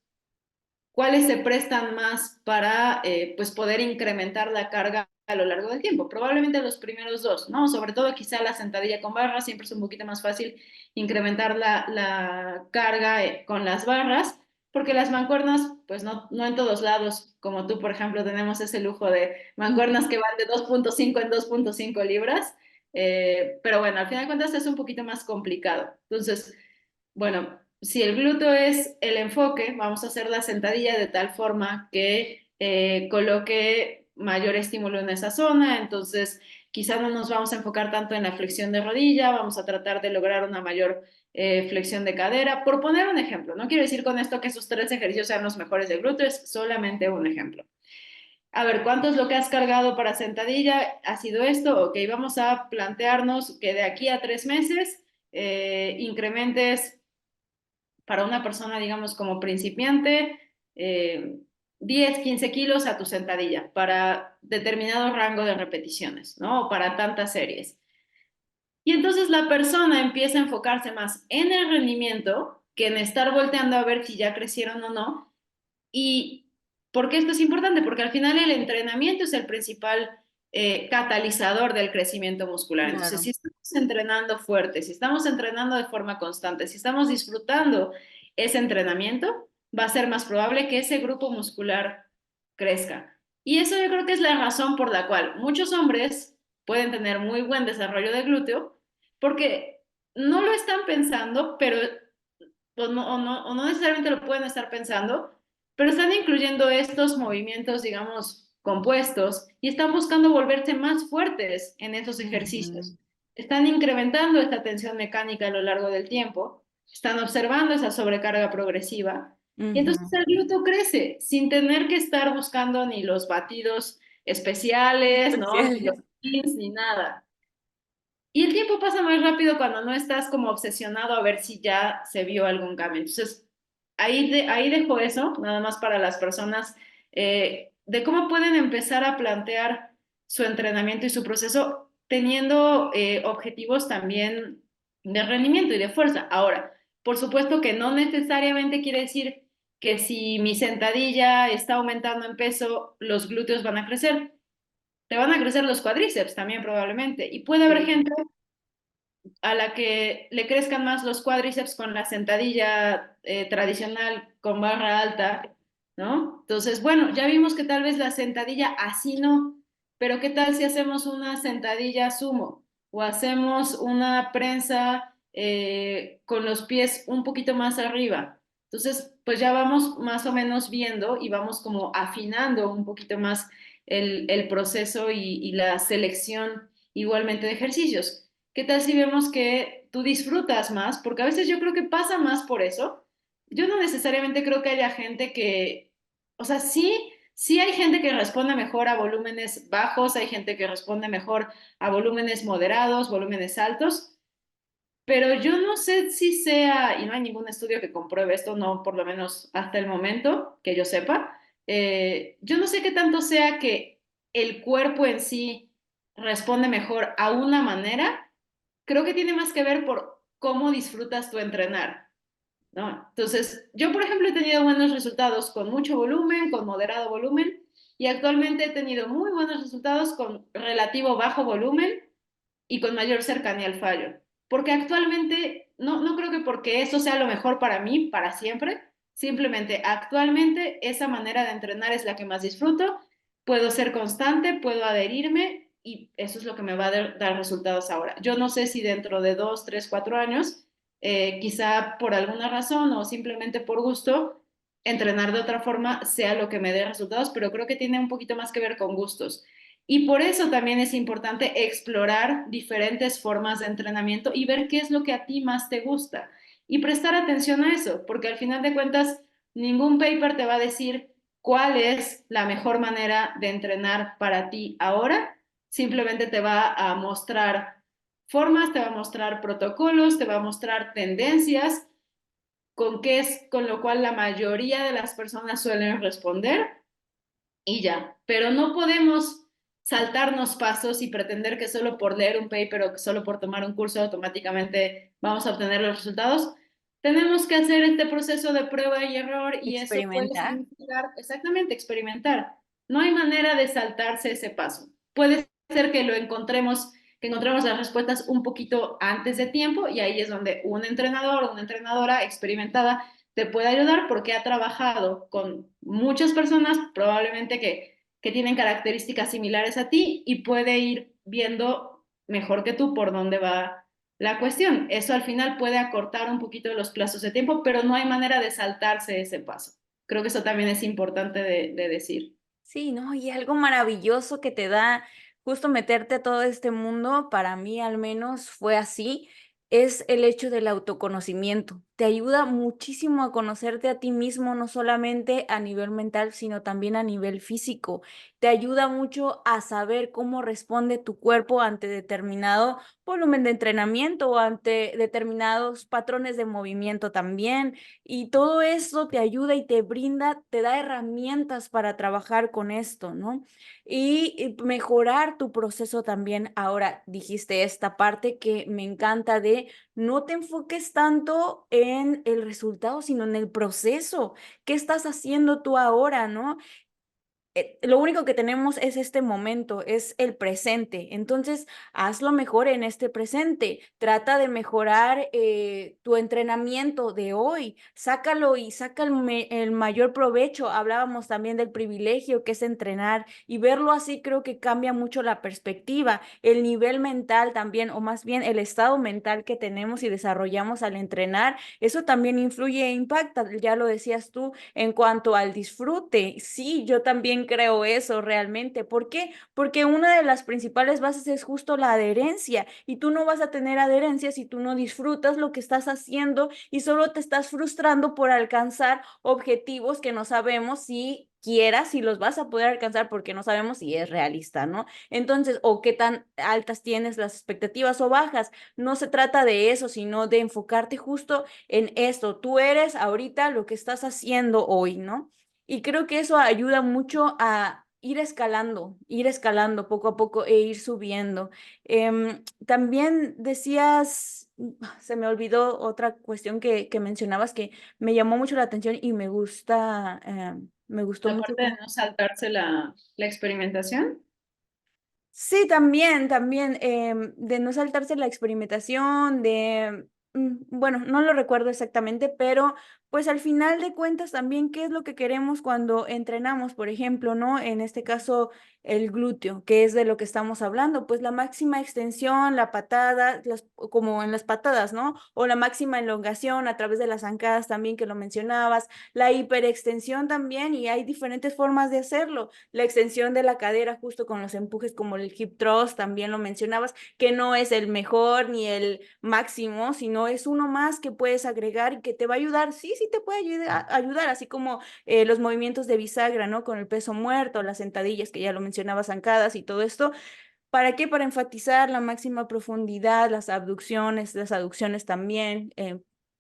¿cuáles se prestan más para pues poder incrementar la carga a lo largo del tiempo? Probablemente los primeros dos, ¿no? Sobre todo quizá la sentadilla con barras, siempre es un poquito más fácil incrementar la carga con las barras, porque las mancuernas, pues no en todos lados, como tú, por ejemplo, tenemos ese lujo de mancuernas que van de 2.5 en 2.5 libras, pero bueno, al final de cuentas es un poquito más complicado. Entonces, bueno, si el glúteo es el enfoque, vamos a hacer la sentadilla de tal forma que coloque mayor estímulo en esa zona, entonces quizá no nos vamos a enfocar tanto en la flexión de rodilla, vamos a tratar de lograr una mayor flexión de cadera, por poner un ejemplo. No quiero decir con esto que esos tres ejercicios sean los mejores del glúteo, es solamente un ejemplo. A ver, ¿cuánto es lo que has cargado para sentadilla? ¿Ha sido esto? Ok, vamos a plantearnos que de aquí a 3 meses incrementes para una persona, digamos, como principiante, 10, 15 kilos a tu sentadilla para determinado rango de repeticiones, ¿no? O para tantas series. Y entonces la persona empieza a enfocarse más en el rendimiento que en estar volteando a ver si ya crecieron o no. ¿Y por qué esto es importante? Porque al final el entrenamiento es el principal catalizador del crecimiento muscular. Entonces, claro. si estamos entrenando fuerte, si estamos entrenando de forma constante, si estamos disfrutando ese entrenamiento, va a ser más probable que ese grupo muscular crezca. Y eso yo creo que es la razón por la cual muchos hombres pueden tener muy buen desarrollo de glúteo, porque no lo están pensando, pero o no necesariamente lo pueden estar pensando, pero están incluyendo estos movimientos, digamos, compuestos y están buscando volverse más fuertes en esos Ujú, ejercicios. Están incrementando esta tensión mecánica a lo largo del tiempo, están observando esa sobrecarga progresiva y entonces ujú. el glúteo crece sin tener que estar buscando ni los batidos especiales, ¿no? Ni los Especiales. pins, ni nada. Y el tiempo pasa más rápido cuando no estás como obsesionado a ver si ya se vio algún cambio. Entonces, ahí dejo eso, nada más para las personas, de cómo pueden empezar a plantear su entrenamiento y su proceso teniendo objetivos también de rendimiento y de fuerza. Ahora, por supuesto que no necesariamente quiere decir que si mi sentadilla está aumentando en peso, los glúteos van a crecer. Te van a crecer los cuádriceps también probablemente. Y puede haber Sí. gente a la que le crezcan más los cuádriceps con la sentadilla tradicional con barra alta, ¿no? Entonces, bueno, ya vimos que tal vez la sentadilla así no, pero ¿qué tal si hacemos una sentadilla sumo o hacemos una prensa con los pies un poquito más arriba? Entonces, pues ya vamos más o menos viendo y vamos como afinando un poquito más el proceso y la selección igualmente de ejercicios. ¿Qué tal si vemos que tú disfrutas más? Porque a veces yo creo que pasa más por eso. Yo no necesariamente creo que haya gente que, o sea, sí hay gente que responde mejor a volúmenes bajos, hay gente que responde mejor a volúmenes moderados, volúmenes altos, pero yo no sé si sea, y no hay ningún estudio que compruebe esto, no por lo menos hasta el momento que yo sepa, yo no sé qué tanto sea que el cuerpo en sí responde mejor a una manera, creo que tiene más que ver por cómo disfrutas tu entrenar, ¿no? Entonces, yo por ejemplo he tenido buenos resultados con mucho volumen, con moderado volumen, y actualmente he tenido muy buenos resultados con relativo bajo volumen y con mayor cercanía al fallo. Porque actualmente, no creo que porque eso sea lo mejor para mí, para siempre, simplemente actualmente esa manera de entrenar es la que más disfruto puedo ser constante, puedo adherirme y eso es lo que me va a dar resultados ahora. Yo no sé si dentro de 2, 3, 4 años, quizá por alguna razón o simplemente por gusto, entrenar de otra forma sea lo que me dé resultados, pero creo que tiene un poquito más que ver con gustos. Y por eso también es importante explorar diferentes formas de entrenamiento y ver qué es lo que a ti más te gusta. Y prestar atención a eso, porque al final de cuentas, ningún paper te va a decir cuál es la mejor manera de entrenar para ti ahora. Simplemente te va a mostrar formas, te va a mostrar protocolos, te va a mostrar tendencias con qué es con lo cual la mayoría de las personas suelen responder y ya. Pero no podemos saltarnos pasos y pretender que solo por leer un paper o que solo por tomar un curso automáticamente vamos a obtener los resultados. Tenemos que hacer este proceso de prueba y error y eso puede Experimentar. significar exactamente experimentar. No hay manera de saltarse ese paso. Puede ser que lo encontremos, que encontremos las respuestas un poquito antes de tiempo y ahí es donde un entrenador o una entrenadora experimentada te puede ayudar porque ha trabajado con muchas personas, probablemente que tienen características similares a ti y puede ir viendo mejor que tú por dónde va la cuestión. Eso al final puede acortar un poquito los plazos de tiempo, pero no hay manera de saltarse ese paso. Creo que eso también es importante de decir. Sí, ¿no? Y algo maravilloso que te da justo meterte a todo este mundo, para mí al menos fue así, es el hecho del autoconocimiento. Te ayuda muchísimo a conocerte a ti mismo, no solamente a nivel mental, sino también a nivel físico. Te ayuda mucho a saber cómo responde tu cuerpo ante determinado volumen de entrenamiento o ante determinados patrones de movimiento también. Y todo eso te ayuda y te brinda, te da herramientas para trabajar con esto, ¿no? Y mejorar tu proceso también. Ahora dijiste esta parte que me encanta de no te enfoques tanto en el resultado, sino en el proceso. ¿Qué estás haciendo tú ahora, no? Lo único que tenemos es este momento, es el presente. Entonces, hazlo mejor en este presente. Trata de mejorar tu entrenamiento de hoy. Sácalo y saca el mayor provecho. Hablábamos también del privilegio que es entrenar y verlo así creo que cambia mucho la perspectiva, el nivel mental también, o más bien el estado mental que tenemos y desarrollamos al entrenar. Eso también influye e impacta, ya lo decías tú en cuanto al disfrute, sí, yo también creo eso realmente. ¿Por qué? Porque una de las principales bases es justo la adherencia y tú no vas a tener adherencia si tú no disfrutas lo que estás haciendo y solo te estás frustrando por alcanzar objetivos que no sabemos si quieras, si los vas a poder alcanzar porque no sabemos si es realista, ¿no? Entonces, o qué tan altas tienes las expectativas o bajas. No se trata de eso, sino de enfocarte justo en esto. Tú eres ahorita lo que estás haciendo hoy, ¿no? Y creo que eso ayuda mucho a ir escalando poco a poco e ir subiendo. También decías, se me olvidó otra cuestión que mencionabas que me llamó mucho la atención y me gustó La mucho. parte de no saltarse la experimentación. Sí, también, también, de no saltarse la experimentación, bueno, no lo recuerdo exactamente, pero pues al final de cuentas también qué es lo que queremos cuando entrenamos, por ejemplo, ¿no? En este caso, el glúteo, que es de lo que estamos hablando, pues la máxima extensión, la patada, como en las patadas, ¿no? O la máxima elongación a través de las zancadas también que lo mencionabas, la hiperextensión también, y hay diferentes formas de hacerlo. La extensión de la cadera justo con los empujes como el hip thrust, también lo mencionabas, que no es el mejor ni el máximo, sino es uno más que puedes agregar y que te va a ayudar. Sí, sí te puede ayudar, así como los movimientos de bisagra, ¿no? Con el peso muerto, las sentadillas, que ya lo mencionabas, zancadas y todo esto. ¿Para qué? Para enfatizar la máxima profundidad, las abducciones, las aducciones también.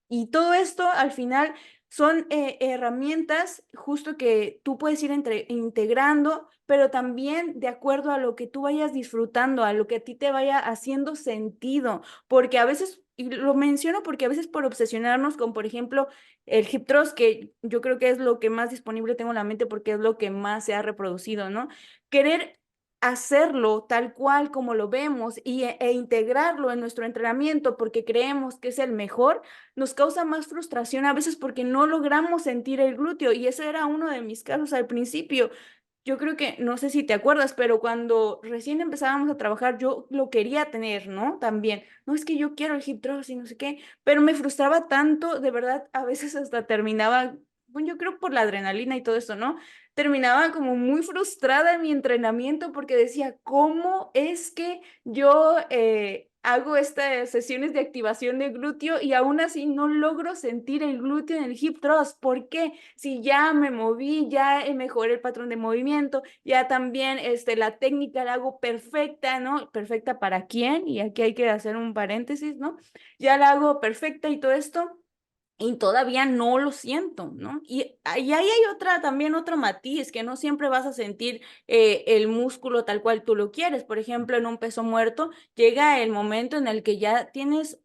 Y todo esto al final son herramientas justo que tú puedes ir integrando, pero también de acuerdo a lo que tú vayas disfrutando, a lo que a ti te vaya haciendo sentido, porque a veces, y lo menciono porque a veces por obsesionarnos con, por ejemplo, el hip thrust, que yo creo que es lo que más disponible tengo en la mente porque es lo que más se ha reproducido, ¿no? Querer hacerlo tal cual como lo vemos e integrarlo en nuestro entrenamiento porque creemos que es el mejor, nos causa más frustración a veces porque no logramos sentir el glúteo y ese era uno de mis casos al principio. yo creo que, no sé si te acuerdas, pero cuando recién empezábamos a trabajar, yo lo quería tener, ¿no? También, no es que yo quiero el hip thrust y no sé qué, pero me frustraba tanto, de verdad, a veces hasta terminaba, bueno, yo creo por la adrenalina y todo eso, ¿no? Terminaba como muy frustrada en mi entrenamiento porque decía, ¿cómo es que yo hago estas sesiones de activación de glúteo y aún así no logro sentir el glúteo en el hip thrust? ¿Por qué? Si ya me moví, ya mejoré el patrón de movimiento, ya también la técnica la hago perfecta, ¿no? ¿Perfecta para quién? Y aquí hay que hacer un paréntesis, ¿no? Ya la hago perfecta y todo esto. Y todavía no lo siento, ¿no? Y ahí hay otra, también otro matiz, que no siempre vas a sentir el músculo tal cual tú lo quieres. Por ejemplo, en un peso muerto llega el momento en el que ya tienes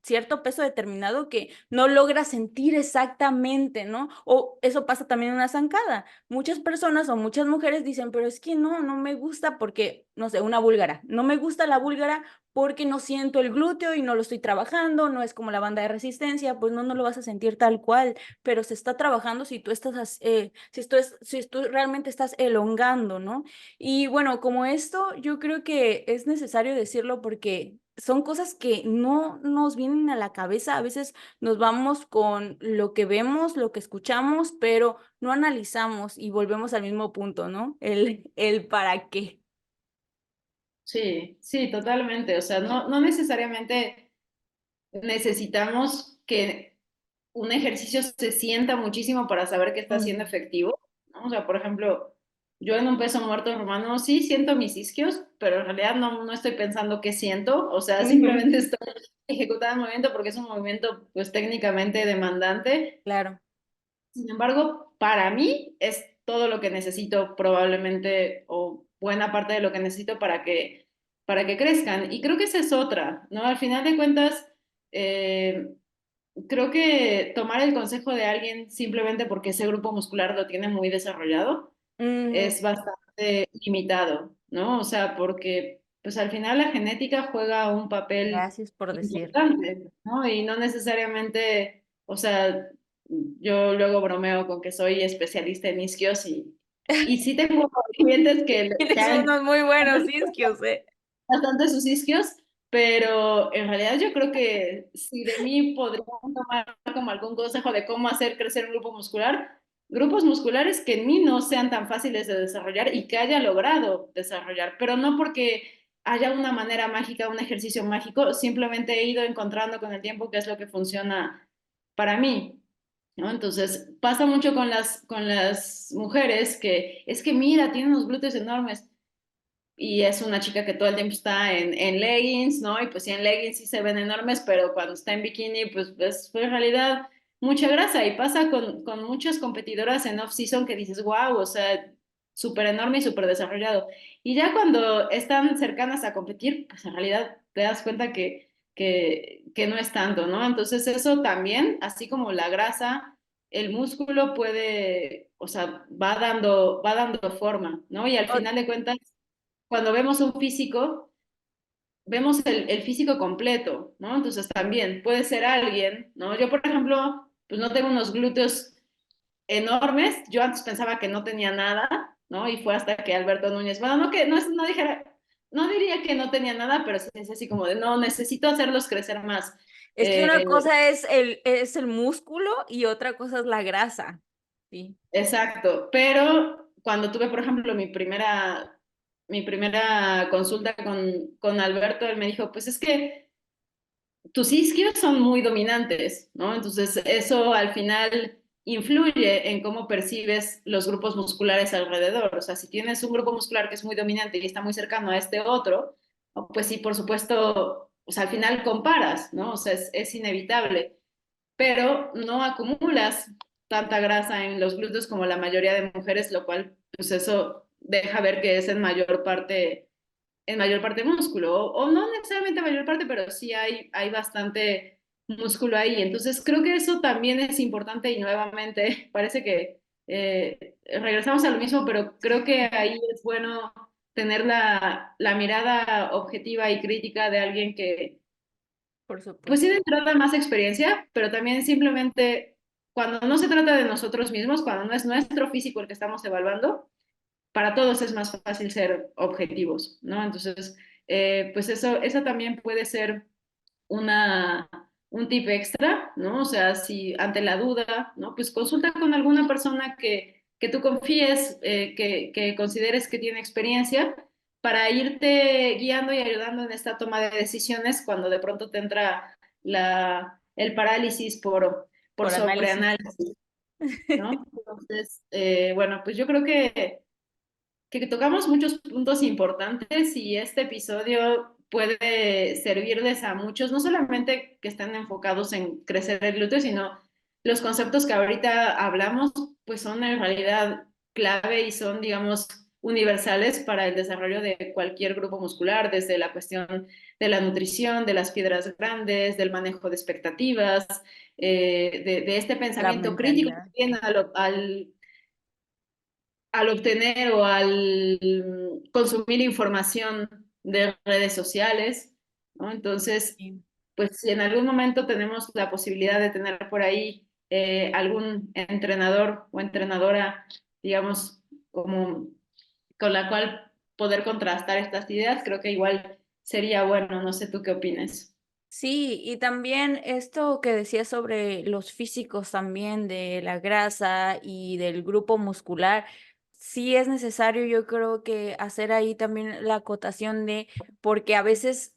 cierto peso determinado que no logras sentir exactamente, ¿no? O eso pasa también en una zancada. Muchas personas o muchas mujeres dicen, pero es que no, no me gusta porque, no sé, una búlgara. No me gusta la búlgara porque no siento el glúteo y no lo estoy trabajando, no es como la banda de resistencia, pues no, no lo vas a sentir tal cual, pero se está trabajando si tú estás, si tú realmente estás elongando, ¿no? Y bueno, como esto, yo creo que es necesario decirlo porque son cosas que no nos vienen a la cabeza. A veces nos vamos con lo que vemos, lo que escuchamos, pero no analizamos y volvemos al mismo punto, ¿no? El para qué. Sí, sí, totalmente. O sea, no necesariamente necesitamos que un ejercicio se sienta muchísimo para saber que está siendo Mm. efectivo, ¿no? O sea, por ejemplo, yo en un peso muerto romano sí siento mis isquios, pero en realidad no estoy pensando qué siento, o sea, Ujú. simplemente estoy ejecutando el movimiento porque es un movimiento pues técnicamente demandante. Claro. Sin embargo, para mí es todo lo que necesito probablemente o buena parte de lo que necesito para que crezcan. Y creo que esa es otra, ¿no? Al final de cuentas, eh, creo que tomar el consejo de alguien simplemente porque ese grupo muscular lo tiene muy desarrollado Ujú. es bastante limitado, ¿no? O sea, porque pues al final la genética juega un papel Gracias por decirlo. importante, ¿no? Y no necesariamente, o sea, yo luego bromeo con que soy especialista en isquios y sí tengo clientes que Tienes han unos muy buenos isquios, ¿eh? bastante sus isquios, pero en realidad yo creo que si de mí podrían tomar como algún consejo de cómo hacer crecer un grupo muscular, grupos musculares que en mí no sean tan fáciles de desarrollar y que haya logrado desarrollar, pero no porque haya una manera mágica, un ejercicio mágico, simplemente he ido encontrando con el tiempo qué es lo que funciona para mí. ¿No? Entonces pasa mucho con las mujeres que es que mira, tienen unos glúteos enormes y es una chica que todo el tiempo está en leggings, ¿no? Y pues sí, en leggings sí se ven enormes, pero cuando está en bikini, pues en realidad mucha grasa. Y pasa con muchas competidoras en off-season que dices, wow, o sea, súper enorme y súper desarrollado. Y ya cuando están cercanas a competir, pues en realidad te das cuenta que no es tanto, ¿no? Entonces eso también, así como la grasa, el músculo puede, o sea, va dando forma, ¿no? Y al O- final de cuentas cuando vemos un físico, vemos el físico completo, ¿no? Entonces también puede ser alguien, ¿no? Yo, por ejemplo, pues no tengo unos glúteos enormes, yo antes pensaba que no tenía nada, ¿no? Y fue hasta que Alberto Núñez, bueno, no que no dijera, no diría que no tenía nada, pero sí es así como de, no, necesito hacerlos crecer más. es que una cosa es el músculo y otra cosa es la grasa. Sí. Exacto, pero cuando tuve, por ejemplo, mi primera consulta con Alberto, él me dijo, pues es que tus isquios son muy dominantes, ¿no? Entonces, eso al final influye en cómo percibes los grupos musculares alrededor. O sea, si tienes un grupo muscular que es muy dominante y está muy cercano a este otro, pues sí, por supuesto, o sea, al final comparas, ¿no? O sea, es inevitable, pero no acumulas tanta grasa en los glúteos como la mayoría de mujeres, lo cual, pues eso deja ver que es en mayor parte músculo, o no necesariamente mayor parte, pero sí hay bastante músculo ahí. Entonces creo que eso también es importante y nuevamente parece que regresamos a lo mismo, pero creo que ahí es bueno tener la mirada objetiva y crítica de alguien que Por pues supuesto. sí de entrada más experiencia, pero también simplemente cuando no se trata de nosotros mismos, cuando no es nuestro físico el que estamos evaluando, para todos es más fácil ser objetivos, ¿no? Entonces, pues eso también puede ser una, un tip extra, ¿no? O sea, si ante la duda, ¿no? Pues consulta con alguna persona que tú confíes, que consideres que tiene experiencia para irte guiando y ayudando en esta toma de decisiones cuando de pronto te entra el parálisis por por análisis. sobreanálisis, ¿no? Entonces, bueno, pues yo creo que tocamos muchos puntos importantes y este episodio puede servirles a muchos, no solamente que estén enfocados en crecer el glúteo, sino los conceptos que ahorita hablamos, pues son en realidad clave y son, digamos, universales para el desarrollo de cualquier grupo muscular, desde la cuestión de la nutrición, de las piedras grandes, del manejo de expectativas, de este La pensamiento crítico que mentalidad. tiene al obtener o al consumir información de redes sociales, ¿no? Entonces, Sí. pues si en algún momento tenemos la posibilidad de tener por ahí algún entrenador o entrenadora, digamos, como con la cual poder contrastar estas ideas, creo que igual sería bueno, no sé tú qué opinas. Sí, y también esto que decía sobre los físicos también de la grasa y del grupo muscular, sí es necesario, yo creo que hacer ahí también la acotación de, porque a veces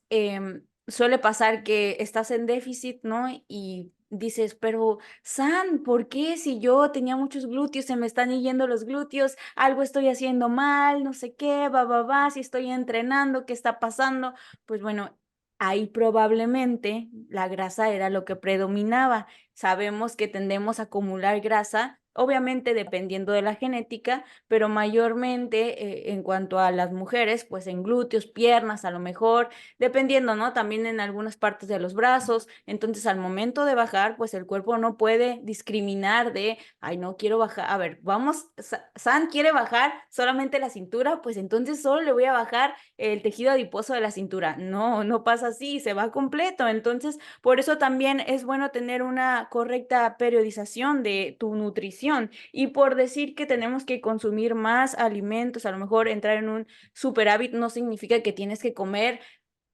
suele pasar que estás en déficit, ¿no? Y dices, pero San, ¿por qué si yo tenía muchos glúteos, se me están yendo los glúteos, algo estoy haciendo mal, no sé qué, va, si estoy entrenando, qué está pasando? Pues bueno, ahí probablemente la grasa era lo que predominaba. Sabemos que tendemos a acumular grasa, obviamente dependiendo de la genética, pero mayormente en cuanto a las mujeres, pues en glúteos, piernas, a lo mejor, dependiendo, ¿no? También en algunas partes de los brazos. Entonces, al momento de bajar, pues el cuerpo no puede discriminar de, ay, no quiero bajar. A ver, vamos, San quiere bajar solamente la cintura, pues entonces solo le voy a bajar el tejido adiposo de la cintura. No, no pasa así, se va completo. Entonces, por eso también es bueno tener una correcta periodización de tu nutrición. Y por decir que tenemos que consumir más alimentos, a lo mejor entrar en un superávit no significa que tienes que comer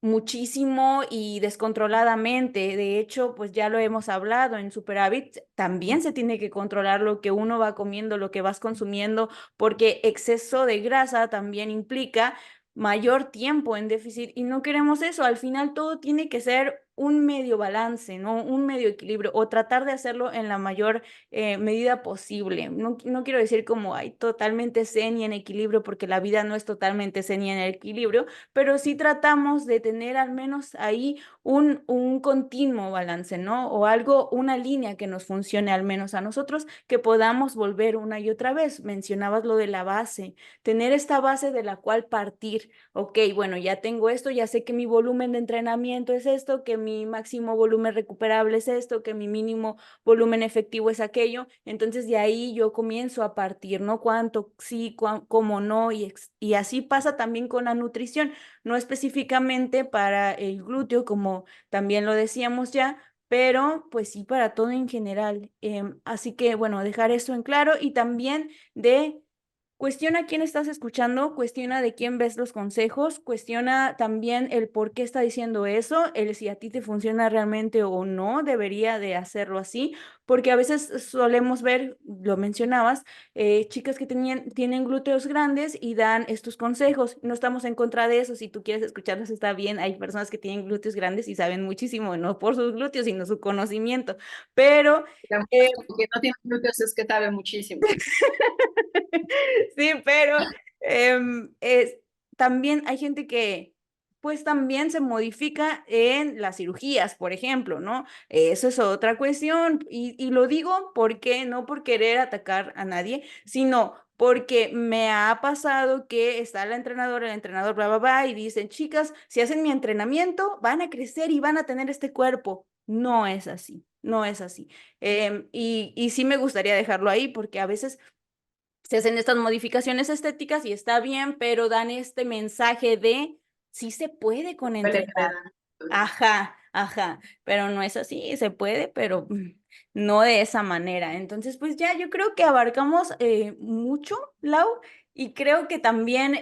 muchísimo y descontroladamente. De hecho, pues ya lo hemos hablado en Superávit, también se tiene que controlar lo que uno va comiendo, lo que vas consumiendo, porque exceso de grasa también implica mayor tiempo en déficit y no queremos eso. Al final todo tiene que ser un medio balance, ¿no? Un medio equilibrio o tratar de hacerlo en la mayor medida posible. No, no quiero decir como hay totalmente zen y en equilibrio porque la vida no es totalmente zen y en equilibrio, pero sí tratamos de tener al menos ahí un continuo balance, ¿no? O algo, una línea que nos funcione al menos a nosotros, que podamos volver una y otra vez. Mencionabas lo de la base, tener esta base de la cual partir. Ok, bueno, ya tengo esto, ya sé que mi volumen de entrenamiento es esto, que mi máximo volumen recuperable es esto, que mi mínimo volumen efectivo es aquello. Entonces de ahí yo comienzo a partir, ¿no? Cuánto sí, cómo no, y así pasa también con la nutrición, no específicamente para el glúteo, como también lo decíamos ya, pero pues sí para todo en general. Así que bueno, dejar eso en claro y también de cuestiona a quién estás escuchando, cuestiona de quién ves los consejos, cuestiona también el por qué está diciendo eso, el si a ti te funciona realmente o no, debería de hacerlo así, porque a veces solemos ver, lo mencionabas, chicas que tienen glúteos grandes y dan estos consejos. No estamos en contra de eso, si tú quieres escucharlos está bien, hay personas que tienen glúteos grandes y saben muchísimo, no por sus glúteos, sino su conocimiento, pero... La eh, mujer que no tiene glúteos es que sabe muchísimo. Sí, pero también hay gente que pues también se modifica en las cirugías, por ejemplo, ¿no? Eso es otra cuestión y lo digo porque no por querer atacar a nadie, sino porque me ha pasado que está la entrenadora, el entrenador, bla, bla, bla, y dicen, chicas, si hacen mi entrenamiento, van a crecer y van a tener este cuerpo. No es así, no es así. Y sí me gustaría dejarlo ahí porque a veces se hacen estas modificaciones estéticas y está bien, pero dan este mensaje de sí se puede con Vale, entrenar. pena. Ajá, ajá, pero no es así, se puede, pero no de esa manera. Entonces, pues ya yo creo que abarcamos mucho, Lau. Y creo que también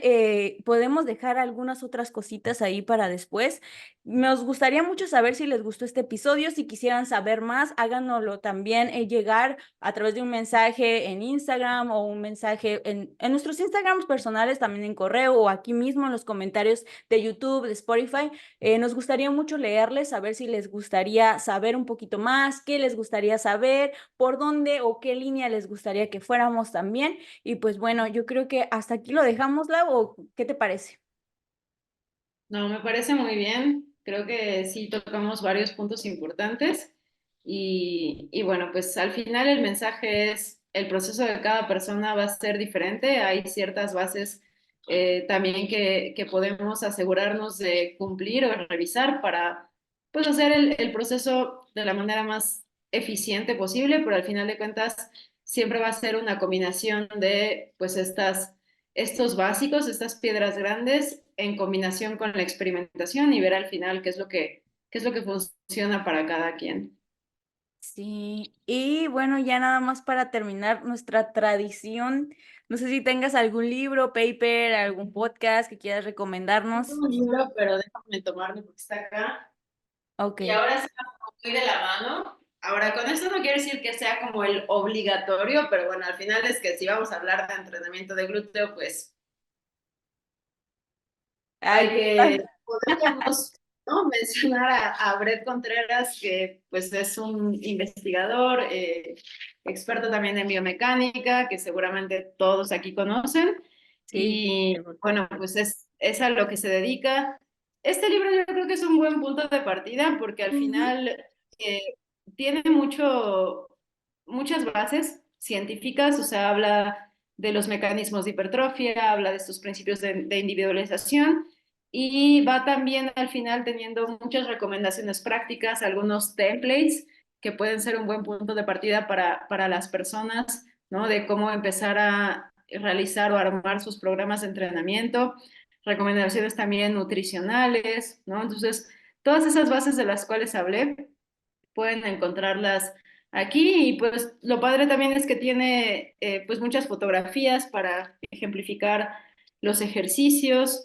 podemos dejar algunas otras cositas ahí para después. Nos gustaría mucho saber si les gustó este episodio. Si quisieran saber más, háganoslo también llegar a través de un mensaje en Instagram o un mensaje en nuestros Instagrams personales, también en correo o aquí mismo en los comentarios de YouTube, de Spotify. Nos gustaría mucho leerles, saber si les gustaría saber un poquito más, qué les gustaría saber, por dónde o qué línea les gustaría que fuéramos también. Y pues bueno, yo creo que hasta aquí lo dejamos, Lau, ¿o qué te parece? No, me parece muy bien. Creo que sí tocamos varios puntos importantes y bueno, pues al final el mensaje es el proceso de cada persona va a ser diferente. Hay ciertas bases también que podemos asegurarnos de cumplir o revisar para pues hacer el proceso de la manera más eficiente posible, pero al final de cuentas siempre va a ser una combinación de pues estos básicos, estas piedras grandes, en combinación con la experimentación y ver al final qué es lo que funciona para cada quien. Sí, y bueno, ya nada más para terminar nuestra tradición, no sé si tengas algún libro, paper, algún podcast que quieras No recomendarnos. tengo un libro, pero déjame tomarlo porque está acá. Ok. Y ahora se va muy de la mano. Ahora, con esto no quiere decir que sea como el obligatorio, pero bueno, al final es que si vamos a hablar de entrenamiento de glúteo, pues Ay, hay que, podríamos, ¿no? mencionar a Brett Contreras, que pues es un investigador, experto también en biomecánica, que seguramente todos aquí conocen. sí. Y bueno, pues es a lo que se dedica. Este libro yo creo que es un buen punto de partida porque al Ujú. final eh, tiene muchas bases científicas, o sea, habla de los mecanismos de hipertrofia, habla de estos principios de individualización y va también al final teniendo muchas recomendaciones prácticas, algunos templates que pueden ser un buen punto de partida para las personas, ¿no? De cómo empezar a realizar o armar sus programas de entrenamiento, recomendaciones también nutricionales, ¿no? Entonces, todas esas bases de las cuales hablé, pueden encontrarlas aquí y pues lo padre también es que tiene pues muchas fotografías para ejemplificar los ejercicios,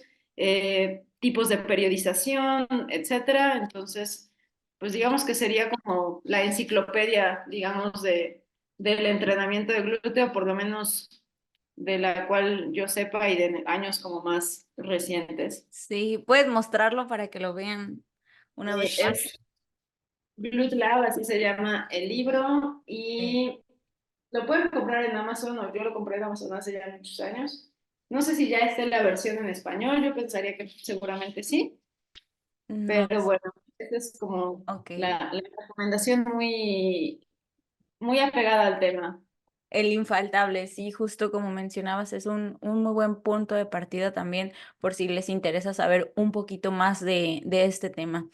tipos de periodización, etcétera. Entonces, pues digamos que sería como la enciclopedia, digamos, del entrenamiento de glúteo, por lo menos de la cual yo sepa y de años como más recientes. Sí, puedes mostrarlo para que lo vean una vez más. Es Glute Lab, así se llama el libro, Sí. y lo pueden comprar en Amazon, o yo lo compré en Amazon hace ya muchos años. No sé si ya esté la versión en español, yo pensaría que seguramente sí, No, pero bueno, esta es como ok. la recomendación muy apegada al tema. El infaltable, sí, justo como mencionabas, es un muy buen punto de partida también por si les interesa saber un poquito más de este tema.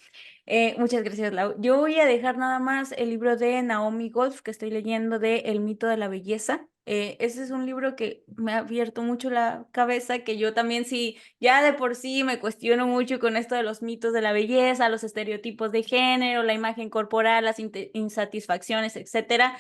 Muchas gracias, Lau. Yo voy a dejar nada más el libro de Naomi Golf que estoy leyendo de El mito de la belleza. Ese es un libro que me ha abierto mucho la cabeza, que yo también sí, ya de por sí me cuestiono mucho con esto de los mitos de la belleza, los estereotipos de género, la imagen corporal, las insatisfacciones, etcétera.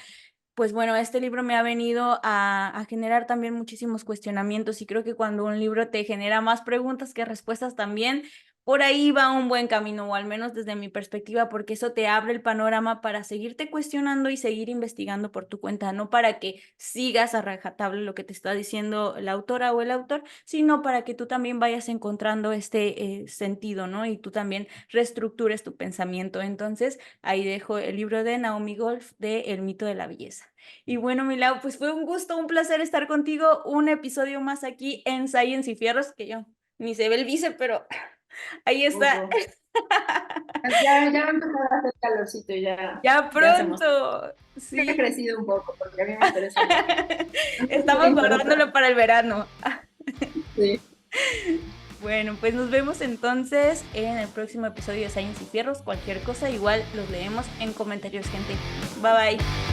Pues bueno, este libro me ha venido a generar también muchísimos cuestionamientos y creo que cuando un libro te genera más preguntas que respuestas también, por ahí va un buen camino, o al menos desde mi perspectiva, porque eso te abre el panorama para seguirte cuestionando y seguir investigando por tu cuenta, no para que sigas a rajatabla lo que te está diciendo la autora o el autor, sino para que tú también vayas encontrando este sentido, ¿no? Y tú también reestructures tu pensamiento. Entonces, ahí dejo el libro de Naomi Golf de El mito de la belleza. Y bueno, Milau, pues fue un gusto, un placer estar contigo. Un episodio más aquí en Science y Fierros, que yo ni se ve el bíceps, pero ahí está. Ojo. Ya va a empezar a hacer calorcito, Ya ya hacemos. pronto. Ha Sí. crecido un poco porque a mí me interesa mucho. Entonces, Estamos bien por otra. guardándolo para el verano. Sí. Bueno, pues nos vemos entonces en el próximo episodio de Science y Fierros. Cualquier cosa, igual los leemos en comentarios, gente. Bye bye.